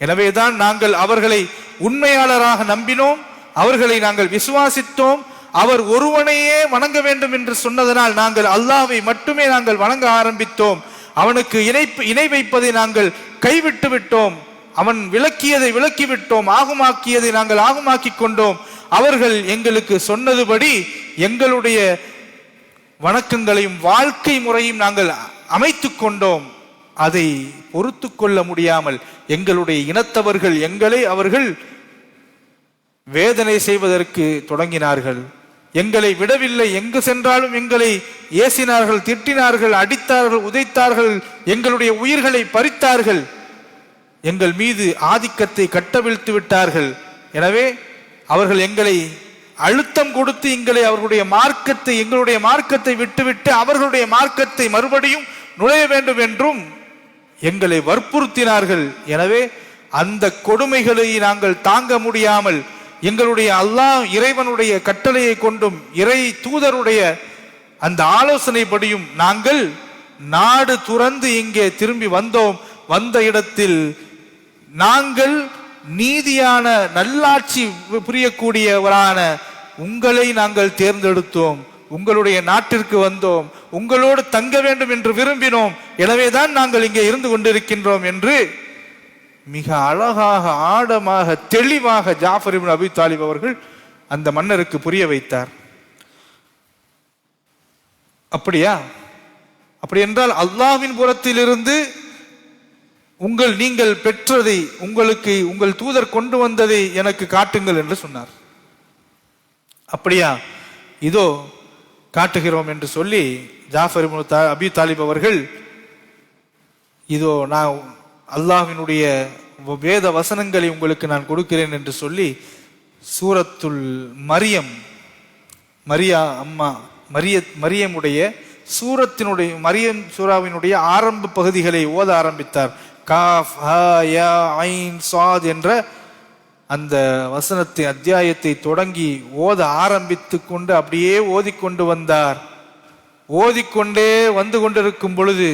எனவேதான் நாங்கள் அவர்களை உண்மையாளராக நம்பினோம், அவர்களை நாங்கள் விசுவாசித்தோம். அவர் ஒருவனையே வணங்க வேண்டும் என்று சொன்னதனால் நாங்கள் அல்லாஹ்வை மட்டுமே நாங்கள் வணங்க ஆரம்பித்தோம். அவனுக்கு இணை வைப்பதை நாங்கள் கைவிட்டு விட்டோம். அவன் விளக்கியதை விளக்கிவிட்டோம், ஆகுமாக்கியதை நாங்கள் ஆகுமாக்கி கொண்டோம். அவர்கள் எங்களுக்கு சொன்னதுபடி எங்களுடைய வணக்கங்களையும் வாழ்க்கை முறையும் நாங்கள் அமைத்து கொண்டோம். அதை பொறுத்து கொள்ள முடியாமல் எங்களுடைய இனத்தவர்கள் எங்களை அவர்கள் வேதனை செய்வதற்கு தொடங்கினார்கள். எங்களை விடவில்லை, எங்கு சென்றாலும் எங்களை ஏசினார்கள், திட்டினார்கள், அடித்தார்கள், உதைத்தார்கள், எங்களுடைய உயிர்களை பறித்தார்கள், எங்கள் மீது ஆதிக்கத்தை கட்டவிழ்த்து விட்டார்கள். எனவே அவர்கள் எங்களை அழுத்தம் கொடுத்து அவர்களுடைய மார்க்கத்தை எங்களுடைய மார்க்கத்தை விட்டுவிட்டு அவர்களுடைய மார்க்கத்தை மறுபடியும் நுழைய வேண்டும் என்றும் எங்களை வற்புறுத்தினார்கள். எனவே அந்த கொடுமைகளை நாங்கள் தாங்க முடியாமல் எங்களுடைய அல்லாஹ் இறைவனுடைய கட்டளையை கொண்டும் இறை தூதருடைய அந்த ஆலோசனைப்படியும் நாங்கள் நாடு துறந்து இங்கே திரும்பி வந்தோம். வந்த இடத்தில் நாங்கள் நீதியான நல்லாட்சி புரியக்கூடியவரான உங்களை நாங்கள் தேர்ந்தெடுத்தோம், உங்களுடைய நாட்டிற்கு வந்தோம், உங்களோடு தங்க வேண்டும் என்று விரும்பினோம், எனவேதான் நாங்கள் இங்கே இருந்து கொண்டிருக்கின்றோம் என்று மிக அழகாக ஆழமாக தெளிவாக ஜாஃபர் இப்னு அபி தாலிப் அவர்கள் அந்த மன்னருக்கு புரிய வைத்தார். அப்படியா? அப்படி என்றால் அல்லாஹ்வின் புறத்திலிருந்து நீங்கள் பெற்றதை உங்களுக்கு உங்கள் தூதர் கொண்டு வந்ததை எனக்கு காட்டுங்கள் என்று சொன்னார். அப்படியா, இதோ காட்டுகிறோம் என்று சொல்லி ஜாஃபர் இப்னு அபி தாலிப் அவர்கள் இதோ நான் அல்லாஹ்வினுடைய வேத வசனங்களை உங்களுக்கு நான் கொடுக்கிறேன் என்று சொல்லி சூரத்துல் மரியம், மரியமுடைய சூரத்தினுடைய மரியம் சூராவினுடைய ஆரம்ப பகுதிகளை ஓத ஆரம்பித்தார். காஃப் ஹா யா ஐன் ஸாத் என்ற அந்த வசனத்தை அத்தியாயத்தை தொடங்கி ஓத ஆரம்பித்து கொண்டு அப்படியே ஓதிக்கொண்டு வந்தார். ஓதிக்கொண்டே வந்து கொண்டிருக்கும் பொழுது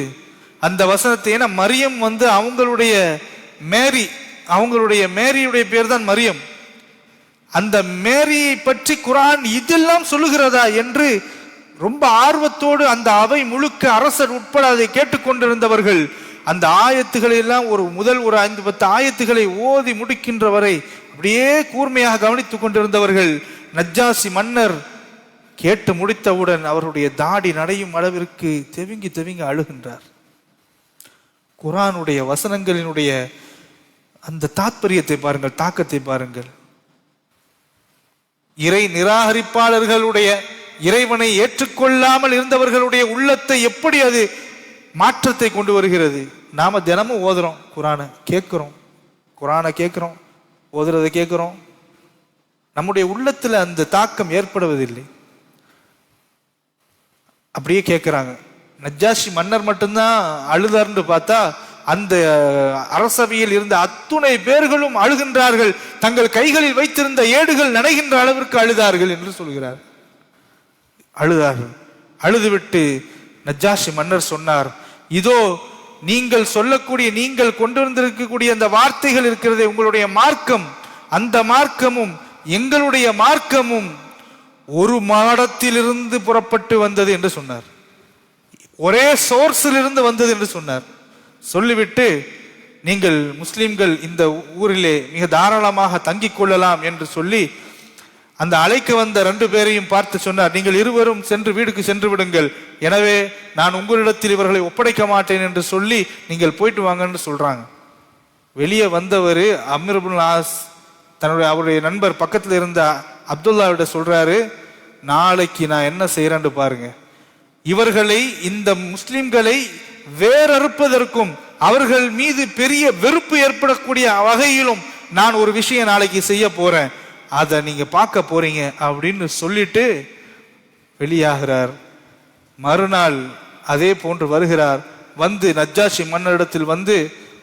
அந்த வசனத்தை, ஏன்னா மரியம் அவங்களுடைய மேரியுடைய பேர் தான் மரியம், அந்த மேரியை பற்றி குர்ஆன் இதெல்லாம் சொல்லுகிறதா என்று ரொம்ப ஆர்வத்தோடு அந்த அவை முழுக்க அரசர் உட்பட அதை கேட்டுக்கொண்டிருந்தவர்கள் அந்த ஆயத்துக்களை எல்லாம் ஒரு 5-10 ஆயத்துக்களை ஓதி முடிக்கின்ற வரை அப்படியே கூர்மையாக கவனித்துக் கொண்டிருந்தவர்கள். நஜ்ஜாசி மன்னர் கேட்டு முடித்தவுடன் அவருடைய தாடி நடையும் அளவிற்கு தெவிங்கி அழுகின்றார். குர்ஆனுடைய வசனங்களினுடைய அந்த தாத்பரியத்தை பாருங்கள், தாக்கத்தை பாருங்கள். இறை நிராகரிப்பாளர்களுடைய, இறைவனை ஏற்றுக்கொள்ளாமல் இருந்தவர்களுடைய உள்ளத்தை எப்படி அது மாற்றத்தை கொண்டு வருகிறது. நாம தினமும் ஓதுறோம், குர்ஆனை கேட்கிறோம், ஓதுறதை கேட்கிறோம், நம்முடைய உள்ளத்துல அந்த தாக்கம் ஏற்படுவதில்லை. அப்படியே கேட்கிறாங்க. நஜ்ஜாஷி மன்னர் மட்டும்தான் அழுதார்னு பார்த்தா அந்த அரசவையில் இருந்த அத்துணை பேர்களும் அழுகின்றார்கள். தங்கள் கைகளில் வைத்திருந்த ஏடுகள் நனைகின்ற அளவிற்கு அழுதார்கள் என்று சொல்கிறார். அழுதுவிட்டு நஜ்ஜாஷி மன்னர் சொன்னார், இதோ நீங்கள் சொல்லக்கூடிய, நீங்கள் கொண்டு வந்திருக்கக்கூடிய அந்த வார்த்தைகள் இருக்கிறதே, உங்களுடைய மார்க்கம், அந்த மார்க்கமும் எங்களுடைய மார்க்கமும் ஒரு மாடத்திலிருந்து புறப்பட்டு வந்தது என்று சொன்னார். ஒரே சோர்ஸில் இருந்து வந்தது என்று சொன்னார். சொல்லிவிட்டு நீங்கள் முஸ்லிம்கள் இந்த ஊரிலே மிக தாராளமாக தங்கிக் கொள்ளலாம் என்று சொல்லி அந்த அழைக்க வந்த 2 பேரையும் பார்த்து சொன்னார், நீங்கள் இருவரும் சென்று வீடுக்கு சென்று விடுங்கள், எனவே நான் உங்களிடத்தில் இவர்களை ஒப்படைக்க மாட்டேன் என்று சொல்லி நீங்கள் போயிட்டு வாங்கன்னு சொல்றாங்க. வெளியே வந்தவர் அம்ர் இப்னு ஆஸ் அவருடைய நண்பர் பக்கத்தில் இருந்த அப்துல்லாவிட சொல்றாரு, நாளைக்கு நான் என்ன செய்யறேன்னு பாருங்க, இவர்களை, இந்த முஸ்லிம்களை வேறறுப்பதற்கும் அவர்கள் மீது பெரிய வெறுப்பு ஏற்படக்கூடிய வகையிலும் நான் ஒரு விஷயம் நாளைக்கு செய்ய போறேன், அதை நீங்க பார்க்க போறீங்க அப்படின்னு சொல்லிட்டு வெளியாகிறார். மறுநாள் அதே போன்று வருகிறார். வந்து நஜ்ஜாஷி மன்னரிடத்தில் வந்து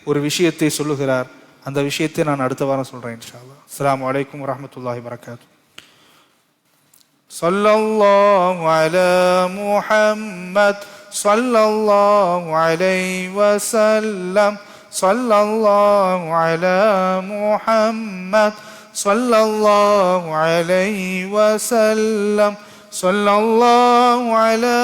ஒரு விஷயத்தை சொல்லுகிறார். அந்த விஷயத்தை நான் அடுத்த வாரம் சொல்றேன் இன்ஷா அல்லாஹ். அஸ்ஸலாமு அலைக்கும் வரஹ்மத்துல்லாஹி வபரகாத்துஹு. ஸல்லல்லாஹு அலா முஹம்மத் ஸல்லல்லாஹு அலைஹி வஸல்லம். ஸல்லல்லாஹு அலா முஹம்மத் ஸல்லல்லாஹு அலைஹி வஸல்லம். ஸல்லல்லாஹு அலா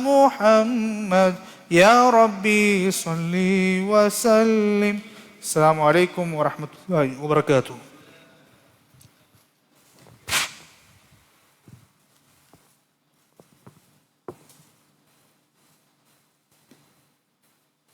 முஹம்மத் யா ரப்பி ஸல்லி வஸல்லிம். அஸ்ஸலாமு அலைக்கும் வரஹ்மத்துல்லாஹி வபரகாத்துஹு.